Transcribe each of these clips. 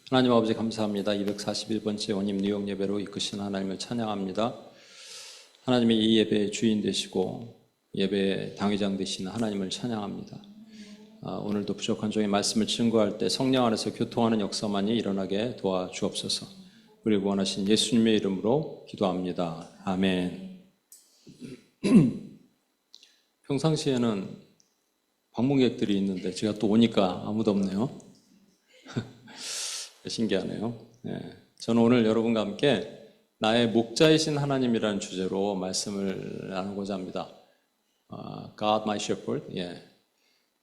하나님 아버지 감사합니다. 241번째 원님 뉴욕 예배로 이끄신 하나님을 찬양합니다. 하나님이 이 예배의 주인 되시고 예배의 당회장 되시는 하나님을 찬양합니다. 오늘도 부족한 종의 말씀을 증거할 때 성령 안에서 교통하는 역사만이 일어나게 도와주옵소서. 우리 구원하신 예수님의 이름으로 기도합니다. 아멘. 평상시에는 방문객들이 있는데 제가 또 오니까 아무도 없네요. 신기하네요. 저는 오늘 여러분과 함께 나의 목자이신 하나님이라는 주제로 말씀을 나누고자 합니다. God my shepherd.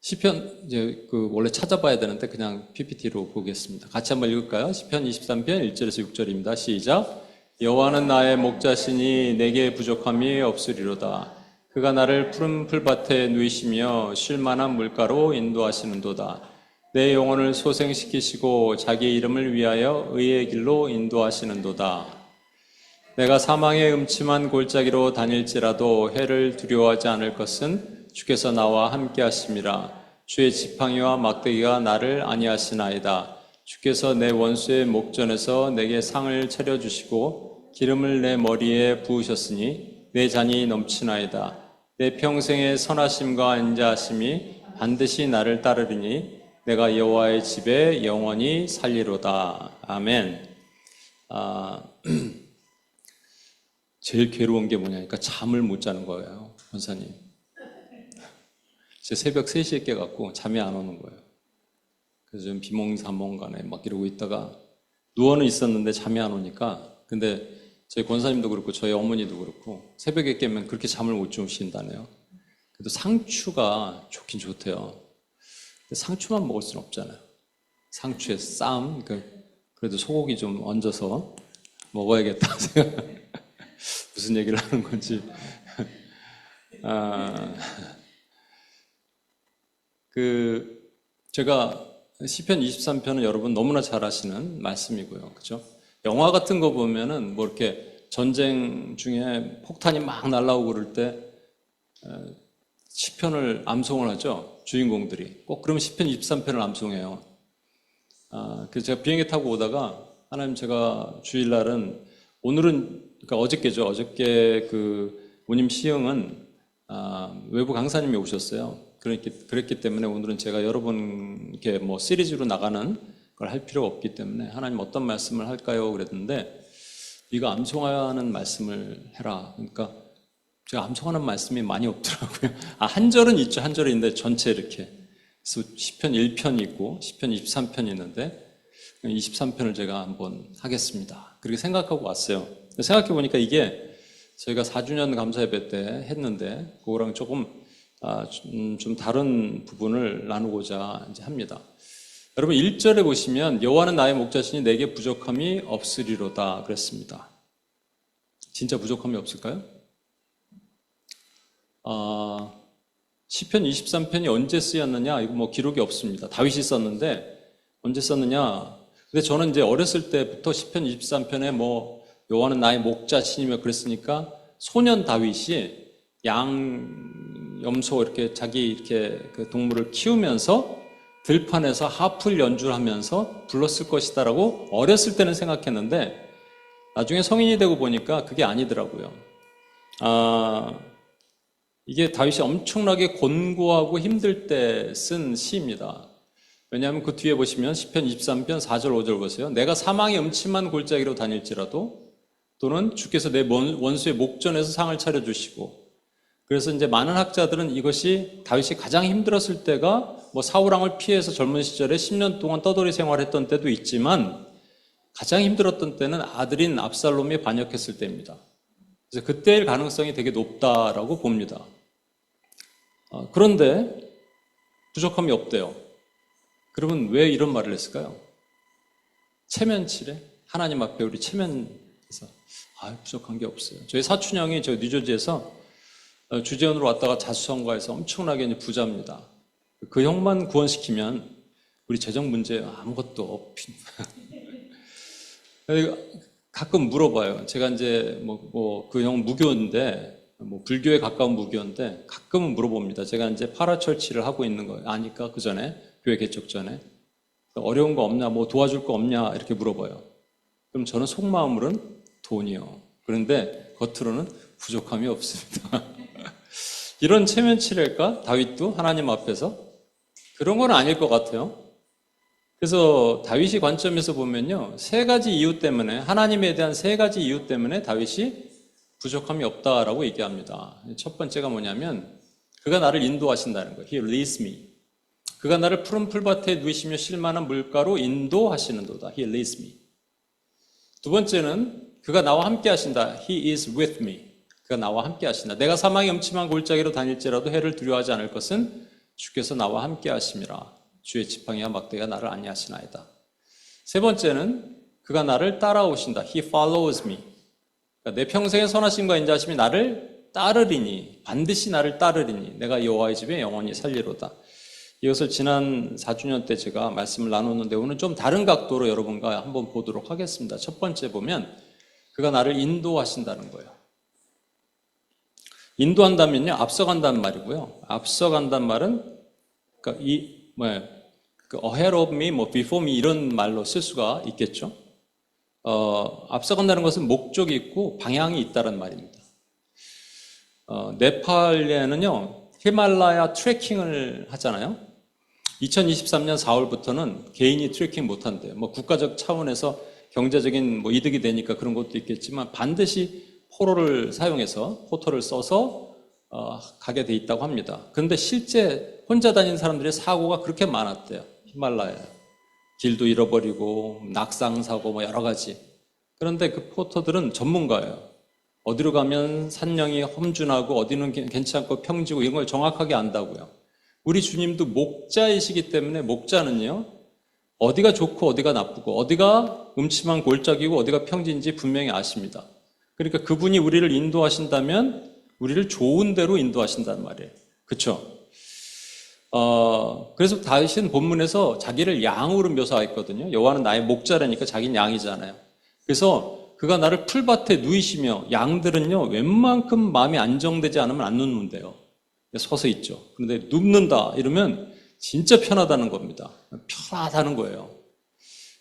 시편 이제 원래 찾아봐야 되는데 그냥 PPT로 보겠습니다. 같이 한번 읽을까요? 시편 23편 1절에서 6절입니다. 시작. 여호와는 나의 목자시니 내게 부족함이 없으리로다. 그가 나를 푸른 풀밭에 누이시며 쉴 만한 물가로 인도하시는도다. 내 영혼을 소생시키시고 자기 이름을 위하여 의의 길로 인도하시는도다. 내가 사망의 음침한 골짜기로 다닐지라도 해를 두려워하지 않을 것은 주께서 나와 함께 하심이라. 주의 지팡이와 막대기가 나를 안위하시나이다. 주께서 내 원수의 목전에서 내게 상을 차려주시고 기름을 내 머리에 부으셨으니 내 잔이 넘치나이다. 내 평생의 선하심과 인자하심이 반드시 나를 따르리니 내가 여호와의 집에 영원히 살리로다. 아멘. 제일 괴로운 게 뭐냐니까 잠을 못 자는 거예요, 권사님. 제 새벽 3시에 깨갖고 잠이 안 오는 거예요. 그래서 좀 비몽사몽간에 막 이러고 있다가 누워는 있었는데 잠이 안 오니까, 근데 저희 권사님도 그렇고 저희 어머니도 그렇고 새벽에 깨면 그렇게 잠을 못 주무신다네요. 그래도 상추가 좋긴 좋대요. 상추만 먹을 수는 없잖아요. 상추에 쌈, 그래도 소고기 좀 얹어서 먹어야겠다 생각. 무슨 얘기를 하는 건지. 제가 시편 23편은 여러분 너무나 잘 아시는 말씀이고요. 그죠? 영화 같은 거 보면은 뭐 이렇게 전쟁 중에 폭탄이 막 날라오고 그럴 때 시편을 암송을 하죠. 주인공들이. 꼭 그러면 시편 23편을 암송해요. 그래서 제가 비행기 타고 오다가 하나님 제가 주일날은 오늘은 그러니까 어저께죠. 어저께 그 모님 시흥은 외부 강사님이 오셨어요. 그랬기 때문에 오늘은 제가 여러분께 뭐 시리즈로 나가는 걸 할 필요가 없기 때문에 하나님 어떤 말씀을 할까요? 그랬는데 네가 암송하는 말씀을 해라. 그러니까 제가 암송하는 말씀이 많이 없더라고요. 한 절은 있죠. 한 절은 있는데 전체 이렇게. 그래서 시편 1편이 있고 시편 23편이 있는데 23편을 제가 한번 하겠습니다. 그렇게 생각하고 왔어요. 생각해 보니까 이게 저희가 4주년 감사 예배 때 했는데 그거랑 조금 좀 다른 부분을 나누고자 이제 합니다. 여러분 1절에 보시면 여호와는 나의 목자시니 내게 부족함이 없으리로다 그랬습니다. 진짜 부족함이 없을까요? 시편 23편이 언제 쓰였느냐? 이거 뭐 기록이 없습니다. 다윗이 썼는데 언제 썼느냐? 근데 저는 이제 어렸을 때부터 시편 23편에 뭐 여호와는 나의 목자시니며 그랬으니까 소년 다윗이 염소 이렇게 자기 이렇게 그 동물을 키우면서 들판에서 하프를 연주를 하면서 불렀을 것이다라고 어렸을 때는 생각했는데 나중에 성인이 되고 보니까 그게 아니더라고요. 이게 다윗이 엄청나게 곤고하고 힘들 때 쓴 시입니다. 왜냐하면 그 뒤에 보시면 시편 23편 4절 5절 보세요. 내가 사망의 음침한 골짜기로 다닐지라도 또는 주께서 내 원수의 목전에서 상을 차려주시고, 그래서 이제 많은 학자들은 이것이 다윗이 가장 힘들었을 때가 뭐 사울왕을 피해서 젊은 시절에 10년 동안 떠돌이 생활했던 때도 있지만 가장 힘들었던 때는 아들인 압살롬이 반역했을 때입니다. 그래서 그때일 가능성이 되게 높다라고 봅니다. 그런데 부족함이 없대요. 그러면 왜 이런 말을 했을까요? 체면치레? 하나님 앞에 우리 체면에서 부족한 게 없어요. 저희 사촌형이 저 뉴저지에서 주재원으로 왔다가 자수성가해서 엄청나게 이제 부자입니다. 그 형만 구원시키면 우리 재정 문제 아무것도 없긴. 가끔 물어봐요. 제가 이제 그 형 무교인데 불교에 가까운 무교인데 가끔은 물어봅니다. 제가 이제 파라철치를 하고 있는 거 아니까 그 전에 교회 개척 전에 어려운 거 없냐, 뭐 도와줄 거 없냐 이렇게 물어봐요. 그럼 저는 속마음으로는 돈이요. 그런데 겉으로는 부족함이 없습니다. 이런 체면치레일까? 다윗도 하나님 앞에서? 그런 건 아닐 것 같아요. 그래서 다윗이 관점에서 보면요, 세 가지 이유 때문에, 하나님에 대한 세 가지 이유 때문에 다윗이 부족함이 없다라고 얘기합니다. 첫 번째가 뭐냐면 그가 나를 인도하신다는 거예요. He leads me. 그가 나를 푸른 풀밭에 누이시며 쉴만한 물가로 인도하시는도다. He leads me. 두 번째는 그가 나와 함께 하신다. He is with me. 그가 나와 함께 하신다. 내가 사망의 음침한 골짜기로 다닐지라도 해를 두려워하지 않을 것은 주께서 나와 함께 하심이라. 주의 지팡이와 막대기가 나를 안위하시나이다. 세 번째는 그가 나를 따라오신다. He follows me. 그러니까 내 평생의 선하심과 인자하심이 나를 따르리니, 반드시 나를 따르리니 내가 여호와의 집에 영원히 살리로다. 이것을 지난 4주년 때 제가 말씀을 나눴는데 오늘 좀 다른 각도로 여러분과 한번 보도록 하겠습니다. 첫 번째 보면 그가 나를 인도하신다는 거예요. 인도한다면요, 앞서간다는 말이고요. 앞서간다는 말은 그러니까 ahead of me, before me 이런 말로 쓸 수가 있겠죠. 앞서간다는 것은 목적이 있고 방향이 있다는 말입니다. 네팔에는요, 히말라야 트레킹을 하잖아요. 2023년 4월부터는 개인이 트레킹 못한대요. 국가적 차원에서 경제적인 이득이 되니까 그런 것도 있겠지만 반드시 포로를 사용해서, 포터를 써서 가게 돼 있다고 합니다. 그런데 실제 혼자 다니는 사람들의 사고가 그렇게 많았대요. 히말라야에. 길도 잃어버리고 낙상사고 여러 가지. 그런데 그 포터들은 전문가예요. 어디로 가면 산령이 험준하고 어디는 괜찮고 평지고 이런 걸 정확하게 안다고요. 우리 주님도 목자이시기 때문에 목자는요, 어디가 좋고 어디가 나쁘고 어디가 음침한 골짜기고 어디가 평지인지 분명히 아십니다. 그러니까 그분이 우리를 인도하신다면 우리를 좋은 데로 인도하신다는 말이에요. 그렇죠? 그래서 다윗은 본문에서 자기를 양으로 묘사했거든요. 여호와는 나의 목자라니까 자기는 양이잖아요. 그래서 그가 나를 풀밭에 누이시며, 양들은요 웬만큼 마음이 안정되지 않으면 안 눕는데요. 서서 있죠. 그런데 눕는다 이러면 진짜 편하다는 겁니다. 편하다는 거예요.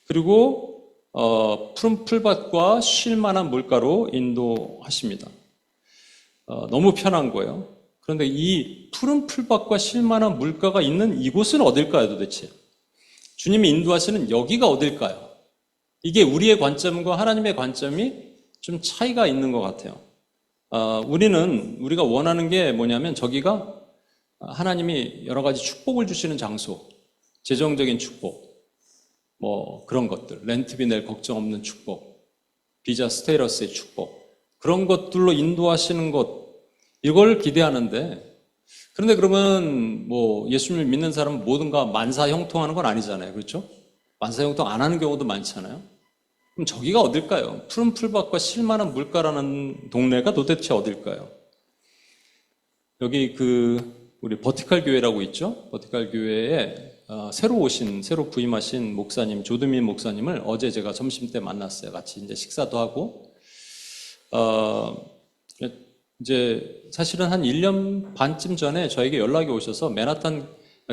그리고 푸른 풀밭과 쉴 만한 물가로 인도하십니다. 너무 편한 거예요. 그런데 이 푸른 풀밭과 쉴 만한 물가가 있는 이곳은 어딜까요, 도대체? 주님이 인도하시는 여기가 어딜까요? 이게 우리의 관점과 하나님의 관점이 좀 차이가 있는 것 같아요. 우리가 원하는 게 뭐냐면 저기가 하나님이 여러 가지 축복을 주시는 장소, 재정적인 축복, 그런 것들, 렌트비 낼 걱정 없는 축복, 비자 스테이러스의 축복, 그런 것들로 인도하시는 것, 이걸 기대하는데, 그런데 그러면 예수님을 믿는 사람은 모든가 만사형통하는 건 아니잖아요. 그렇죠? 만사형통 안 하는 경우도 많잖아요. 그럼 저기가 어딜까요? 푸른 풀밭과 쉴만한 물가라는 동네가 도대체 어딜까요? 여기 우리 버티칼 교회라고 있죠? 버티칼 교회에 새로 부임하신 목사님, 조드민 목사님을 어제 제가 점심 때 만났어요. 같이 이제 식사도 하고, 이제 사실은 한 1년 반쯤 전에 저에게 연락이 오셔서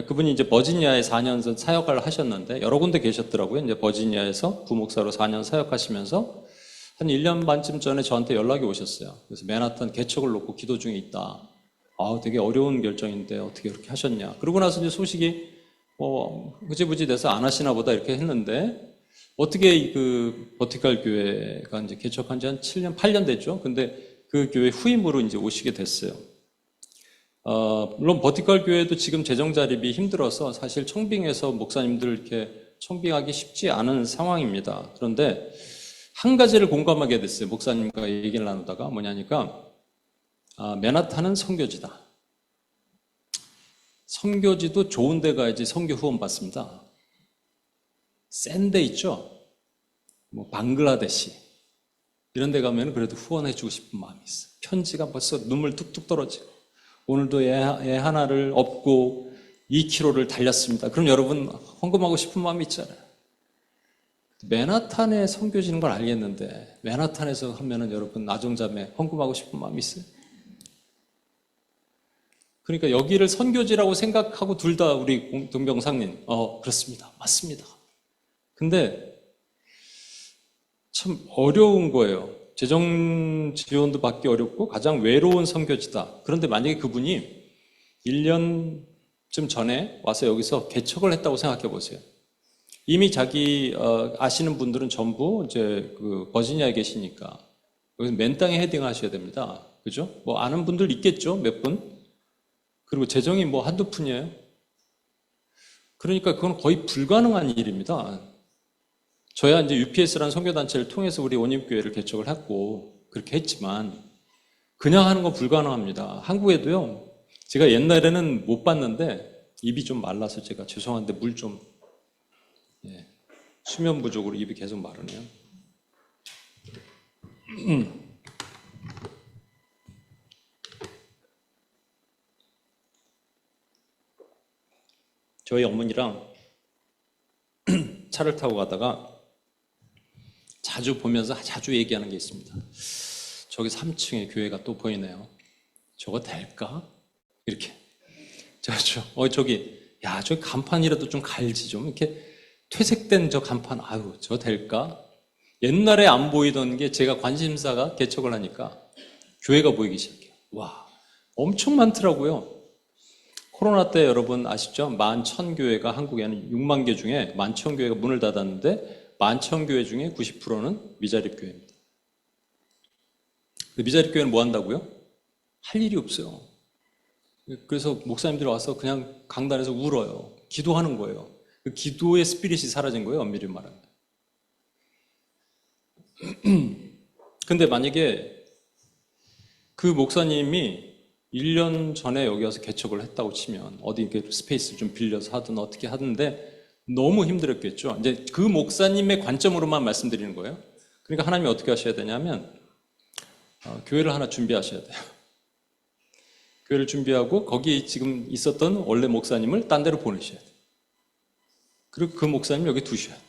그분이 이제 버지니아에 4년 사역을 하셨는데 여러 군데 계셨더라고요. 이제 버지니아에서 부목사로 4년 사역하시면서 한 1년 반쯤 전에 저한테 연락이 오셨어요. 그래서 맨하탄 개척을 놓고 기도 중에 있다. 되게 어려운 결정인데 어떻게 그렇게 하셨냐. 그러고 나서 이제 소식이 흐지부지 돼서 안 하시나 보다 이렇게 했는데 어떻게 버티칼 교회가 이제 개척한 지 한 7년, 8년 됐죠. 근데 그 교회 후임으로 이제 오시게 됐어요. 물론 버티칼 교회도 지금 재정 자립이 힘들어서 사실 청빙해서 목사님들 이렇게 청빙하기 쉽지 않은 상황입니다. 그런데 한 가지를 공감하게 됐어요. 목사님과 얘기를 나누다가 뭐냐니까 맨하탄은 선교지다. 선교지도 좋은 데 가야지 선교 후원 받습니다. 센 데 있죠? 방글라데시 이런 데 가면 그래도 후원해주고 싶은 마음이 있어요. 편지가 벌써 눈물 뚝뚝 떨어지고 오늘도 애 하나를 업고 2km를 달렸습니다. 그럼 여러분 헌금하고 싶은 마음이 있잖아요. 맨하탄에 선교지는 걸 알겠는데 맨하탄에서 하면은 여러분 아종자매 헌금하고 싶은 마음이 있어요. 그러니까 여기를 선교지라고 생각하고 둘 다 우리 동병상린 그렇습니다. 맞습니다. 근데 참 어려운 거예요. 재정 지원도 받기 어렵고 가장 외로운 선교지다. 그런데 만약에 그분이 1년쯤 전에 와서 여기서 개척을 했다고 생각해 보세요. 이미 자기 아시는 분들은 전부 이제 그 버지니아에 계시니까 여기서 맨 땅에 헤딩하셔야 됩니다. 그죠? 뭐 아는 분들 있겠죠, 몇 분. 그리고 재정이 뭐 한두 푼이에요. 그러니까 그건 거의 불가능한 일입니다. 저야 이제 UPS라는 선교단체를 통해서 우리 원림교회를 개척을 했고 그렇게 했지만 그냥 하는 건 불가능합니다. 한국에도요. 제가 옛날에는 못 봤는데 입이 좀 말라서 제가 죄송한데 물 좀 수면 부족으로 입이 계속 마르네요. 저희 어머니랑 차를 타고 가다가 자주 보면서 자주 얘기하는 게 있습니다. 저기 3층에 교회가 또 보이네요. 저거 될까? 이렇게. 저기, 야, 저기 간판이라도 좀 갈지 좀. 이렇게 퇴색된 저 간판, 아유, 저 될까? 옛날에 안 보이던 게 제가 관심사가 개척을 하니까 교회가 보이기 시작해요. 와, 엄청 많더라고요. 코로나 때 여러분 아시죠? 11,000교회가 한국에는 6만 개 중에 11,000교회가 문을 닫았는데 11,000교회 중에 90%는 미자립교회입니다. 미자립교회는 뭐 한다고요? 할 일이 없어요. 그래서 목사님들이 와서 그냥 강단에서 울어요. 기도하는 거예요. 그 기도의 스피릿이 사라진 거예요, 엄밀히 말하면. 근데 만약에 그 목사님이 1년 전에 여기 와서 개척을 했다고 치면 어디 스페이스 좀 빌려서 하든 어떻게 하던데 너무 힘들었겠죠. 이제 그 목사님의 관점으로만 말씀드리는 거예요. 그러니까 하나님이 어떻게 하셔야 되냐면 교회를 하나 준비하셔야 돼요. 교회를 준비하고 거기 지금 있었던 원래 목사님을 딴 데로 보내셔야 돼요. 그리고 그 목사님 여기 두셔야 돼요.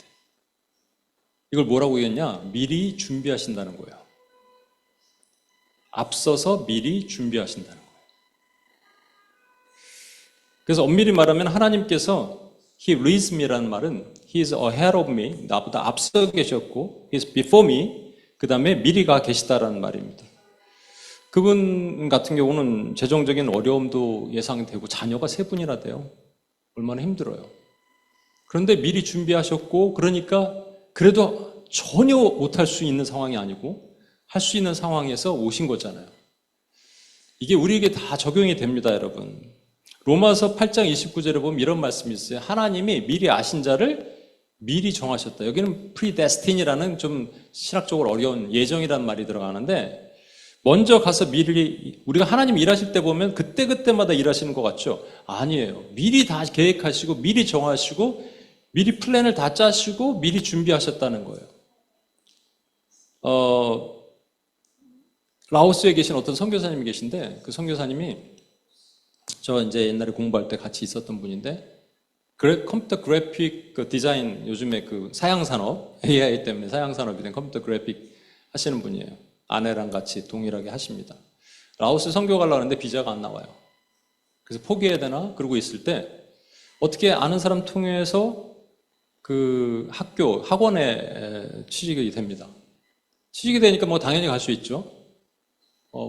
이걸 뭐라고 얘기했냐? 미리 준비하신다는 거예요. 앞서서 미리 준비하신다는 거예요. 그래서 엄밀히 말하면 하나님께서 He leads me라는 말은 He is ahead of me, 나보다 앞서 계셨고 He is before me, 그 다음에 미리 가 계시다라는 말입니다. 그분 같은 경우는 재정적인 어려움도 예상되고 자녀가 3분이나 돼요. 얼마나 힘들어요. 그런데 미리 준비하셨고 그러니까 그래도 전혀 못할 수 있는 상황이 아니고 할 수 있는 상황에서 오신 거잖아요. 이게 우리에게 다 적용이 됩니다, 여러분. 로마서 8장 29절에 보면 이런 말씀이 있어요. 하나님이 미리 아신 자를 미리 정하셨다. 여기는 predestin이라는 좀 신학적으로 어려운 예정이라는 말이 들어가는데 먼저 가서 미리 우리가 하나님 일하실 때 보면 그때그때마다 일하시는 것 같죠? 아니에요. 미리 다 계획하시고 미리 정하시고 미리 플랜을 다 짜시고 미리 준비하셨다는 거예요. 라오스에 계신 어떤 선교사님이 계신데 그 선교사님이 저 이제 옛날에 공부할 때 같이 있었던 분인데 컴퓨터 그래픽 디자인 요즘에 그 사양산업 AI 때문에 사양산업이 된 컴퓨터 그래픽 하시는 분이에요. 아내랑 같이 동일하게 하십니다. 라오스 선교 가려고 하는데 비자가 안 나와요. 그래서 포기해야 되나? 그러고 있을 때 어떻게 아는 사람 통해서 그 학원에 취직이 됩니다. 취직이 되니까 뭐 당연히 갈 수 있죠.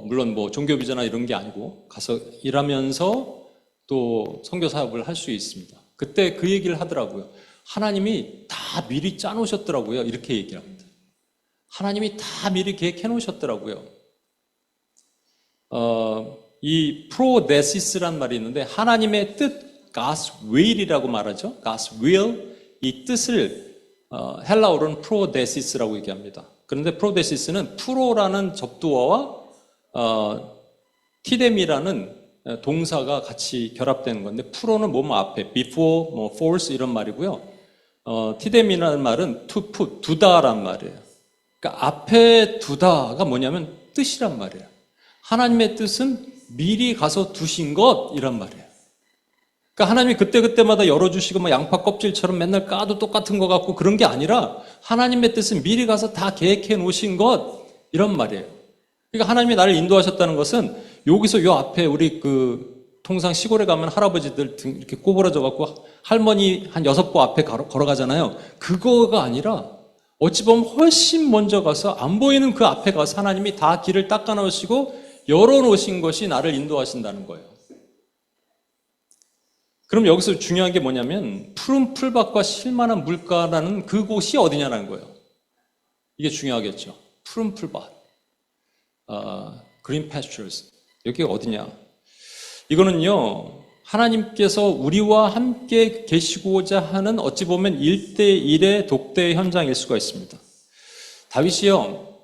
물론 뭐 종교 비자나 이런 게 아니고 가서 일하면서 또 선교 사업을 할 수 있습니다. 그때 그 얘기를 하더라고요. 하나님이 다 미리 짜놓으셨더라고요. 이렇게 얘기를 합니다. 하나님이 다 미리 계획해 놓으셨더라고요. 이 프로데시스란 말이 있는데 하나님의 뜻, God's will이라고 말하죠. God's will, 이 뜻을 헬라어로는 프로데시스라고 얘기합니다. 그런데 프로데시스는 프로라는 접두어와 티뎀이라는 동사가 같이 결합되는 건데 프로는 뭐뭐 앞에, before, 뭐 force 이런 말이고요. 티뎀이라는 말은 to put, 두다란 말이에요. 그러니까 앞에 두다가 뭐냐면 뜻이란 말이에요. 하나님의 뜻은 미리 가서 두신 것 이란 말이에요. 그러니까 하나님이 그때그때마다 열어주시고 뭐 양파 껍질처럼 맨날 까도 똑같은 것 같고 그런 게 아니라 하나님의 뜻은 미리 가서 다 계획해 놓으신 것 이런 말이에요. 그러니까 하나님이 나를 인도하셨다는 것은 여기서 요 앞에 우리 그 통상 시골에 가면 할아버지들 등 이렇게 꼬부러져 갖고 할머니 한 6보 앞에 걸어가잖아요. 그거가 아니라 어찌 보면 훨씬 먼저 가서 안 보이는 그 앞에 가서 하나님이 다 길을 닦아 놓으시고 열어놓으신 것이 나를 인도하신다는 거예요. 그럼 여기서 중요한 게 뭐냐면 푸른 풀밭과 쉴만한 물가라는 그곳이 어디냐는 거예요. 이게 중요하겠죠. 푸른 풀밭, green pastures. 여기가 어디냐? 이거는요, 하나님께서 우리와 함께 계시고자 하는 어찌 보면 1대1의 독대의 현장일 수가 있습니다. 다윗이요,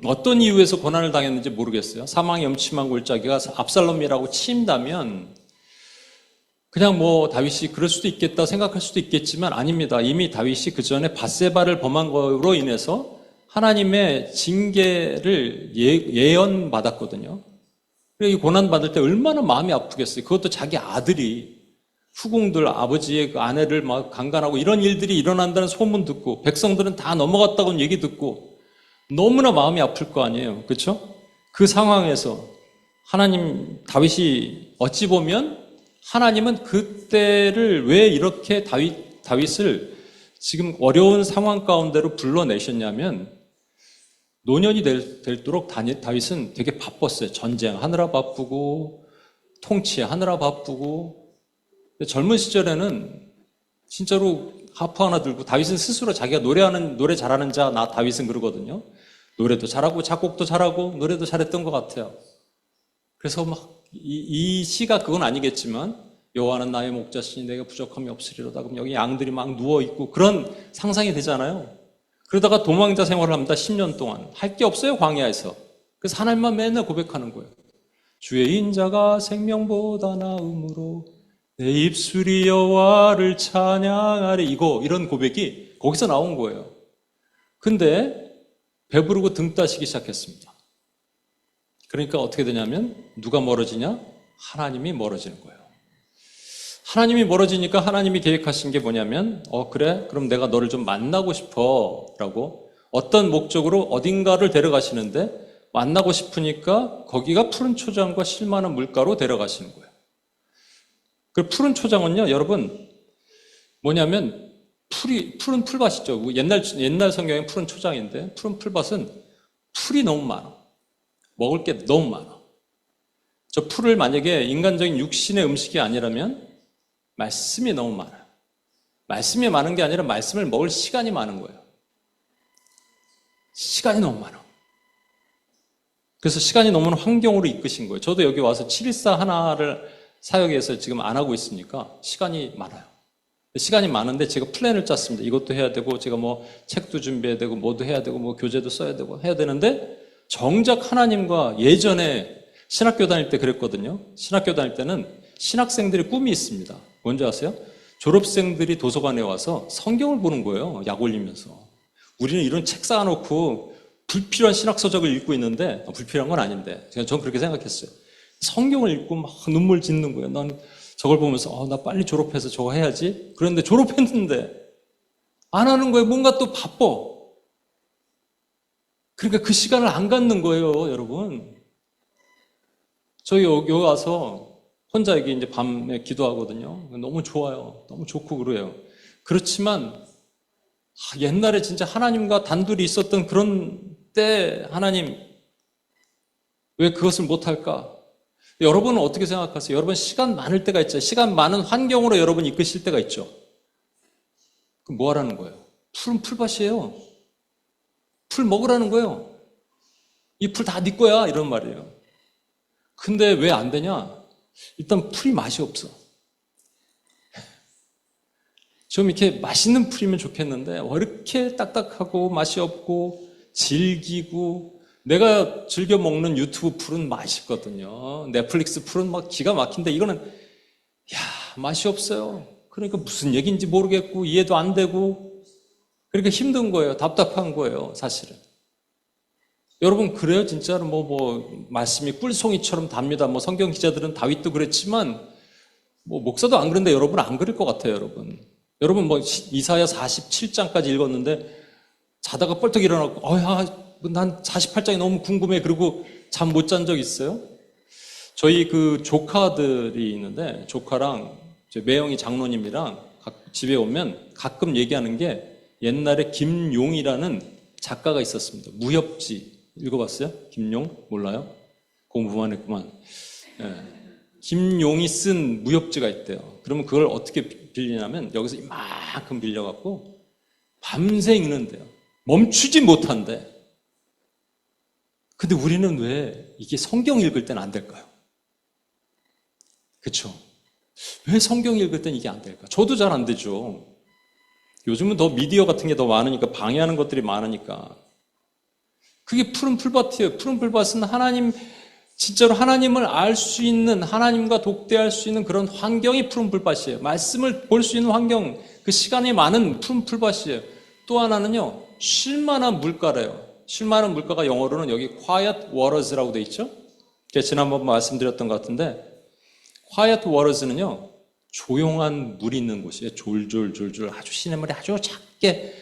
어떤 이유에서 고난을 당했는지 모르겠어요. 사망의 음침한 골짜기가 압살롬이라고 치인다면 그냥 뭐 다윗이 그럴 수도 있겠다 생각할 수도 있겠지만 아닙니다. 이미 다윗이 그 전에 밧세바를 범한 거로 인해서 하나님의 징계를 예언받았거든요. 이 고난 받을 때 얼마나 마음이 아프겠어요. 그것도 자기 아들이 후궁들 아버지의 그 아내를 막 강간하고 이런 일들이 일어난다는 소문 듣고 백성들은 다 넘어갔다고는 얘기 듣고 너무나 마음이 아플 거 아니에요. 그렇죠? 그 상황에서 하나님 다윗이 어찌 보면 하나님은 그때를 왜 이렇게 다윗을 지금 어려운 상황 가운데로 불러내셨냐면 노년이 될도록 다윗은 되게 바빴어요. 전쟁하느라 바쁘고 통치하느라 바쁘고 젊은 시절에는 진짜로 하프 하나 들고 다윗은 스스로 자기가 노래 잘하는 자 나 다윗은 그러거든요. 노래도 잘하고 작곡도 잘하고 노래도 잘했던 것 같아요. 그래서 막 이 시가 그건 아니겠지만 여호와는 나의 목자시니 내가 부족함이 없으리로다. 그럼 여기 양들이 막 누워있고 그런 상상이 되잖아요. 그러다가 도망자 생활을 합니다. 10년 동안. 할 게 없어요, 광야에서. 그래서 하나님만 맨날 고백하는 거예요. 주의 인자가 생명보다 나음으로 내 입술이 여호와를 찬양하리. 이런 고백이 거기서 나온 거예요. 근데 배부르고 등 따시기 시작했습니다. 그러니까 어떻게 되냐면 누가 멀어지냐? 하나님이 멀어지는 거예요. 하나님이 멀어지니까 하나님이 계획하신 게 뭐냐면 그래? 그럼 내가 너를 좀 만나고 싶어 라고 어떤 목적으로 어딘가를 데려가시는데 만나고 싶으니까 거기가 푸른 초장과 쉴만한 물가로 데려가시는 거예요. 그 푸른 초장은요, 여러분 뭐냐면 푸른 풀밭이죠. 옛날 성경에 푸른 초장인데 푸른 풀밭은 풀이 너무 많아. 먹을 게 너무 많아. 저 풀을 만약에 인간적인 육신의 음식이 아니라면 말씀이 너무 많아요. 말씀이 많은 게 아니라 말씀을 먹을 시간이 많은 거예요. 시간이 너무 많아. 그래서 시간이 너무 환경으로 이끄신 거예요. 저도 여기 와서 714 하나를 사역해서 지금 안 하고 있으니까 시간이 많아요. 시간이 많은데 제가 플랜을 짰습니다. 이것도 해야 되고 제가 뭐 책도 준비해야 되고 뭐도 해야 되고 뭐 교재도 써야 되고 해야 되는데 정작 하나님과 예전에 신학교 다닐 때 그랬거든요. 신학교 다닐 때는 신학생들의 꿈이 있습니다. 뭔지 아세요? 졸업생들이 도서관에 와서 성경을 보는 거예요. 약 올리면서. 우리는 이런 책 쌓아놓고 불필요한 신학서적을 읽고 있는데 불필요한 건 아닌데 전 그렇게 생각했어요. 성경을 읽고 막 눈물 짓는 거예요. 난 저걸 보면서 나 빨리 졸업해서 저거 해야지. 그런데 졸업했는데 안 하는 거예요. 뭔가 또 바빠. 그러니까 그 시간을 안 갖는 거예요, 여러분. 저희 여기 와서 혼자 여기 이제 밤에 기도하거든요. 너무 좋아요. 너무 좋고 그래요. 그렇지만 옛날에 진짜 하나님과 단둘이 있었던 그런 때 하나님 왜 그것을 못할까? 여러분은 어떻게 생각하세요? 여러분 시간 많을 때가 있죠. 시간 많은 환경으로 여러분 이끄실 때가 있죠. 그럼 뭐 하라는 거예요? 풀은 풀밭이에요. 풀 먹으라는 거예요. 이 풀 다 네 거야 이런 말이에요. 근데 왜 안 되냐? 일단 풀이 맛이 없어. 좀 이렇게 맛있는 풀이면 좋겠는데 왜 이렇게 딱딱하고 맛이 없고 질기고 내가 즐겨 먹는 유튜브 풀은 맛있거든요. 넷플릭스 풀은 막 기가 막힌데 이거는 맛이 없어요. 그러니까 무슨 얘기인지 모르겠고 이해도 안 되고 그러니까 힘든 거예요. 답답한 거예요. 사실은. 여러분 그래요? 진짜로 말씀이 꿀송이처럼 답니다. 성경 기자들은 다윗도 그랬지만 목사도 안 그런데 여러분 안 그럴 것 같아요. 여러분 이사야 47장까지 읽었는데 자다가 뻘떡 일어나고 난 48장이 너무 궁금해. 그리고 잠 못 잔 적 있어요? 저희 그 조카들이 있는데 조카랑 매형이 장로님이랑 집에 오면 가끔 얘기하는 게 옛날에 김용이라는 작가가 있었습니다. 무협지 읽어봤어요? 김용? 몰라요? 공부만 했구만. 예. 김용이 쓴 무협지가 있대요. 그러면 그걸 어떻게 빌리냐면 여기서 이만큼 빌려갖고 밤새 읽는데요. 멈추지 못한대. 근데 우리는 왜 이게 성경 읽을 때는 안 될까요? 그쵸? 왜 성경 읽을 땐 이게 안 될까? 저도 잘 안 되죠. 요즘은 더 미디어 같은 게 더 많으니까 방해하는 것들이 많으니까. 그게 푸른 풀밭이에요. 푸른 풀밭은 하나님, 진짜로 하나님을 알 수 있는, 하나님과 독대할 수 있는 그런 환경이 푸른 풀밭이에요. 말씀을 볼 수 있는 환경, 그 시간이 많은 푸른 풀밭이에요. 또 하나는요, 쉴만한 물가래요. 쉴만한 물가가 영어로는 여기 quiet waters라고 돼 있죠? 제가 지난번 말씀드렸던 것 같은데 quiet waters는요 조용한 물이 있는 곳이에요. 졸졸졸졸 아주 시냇물이 아주 작게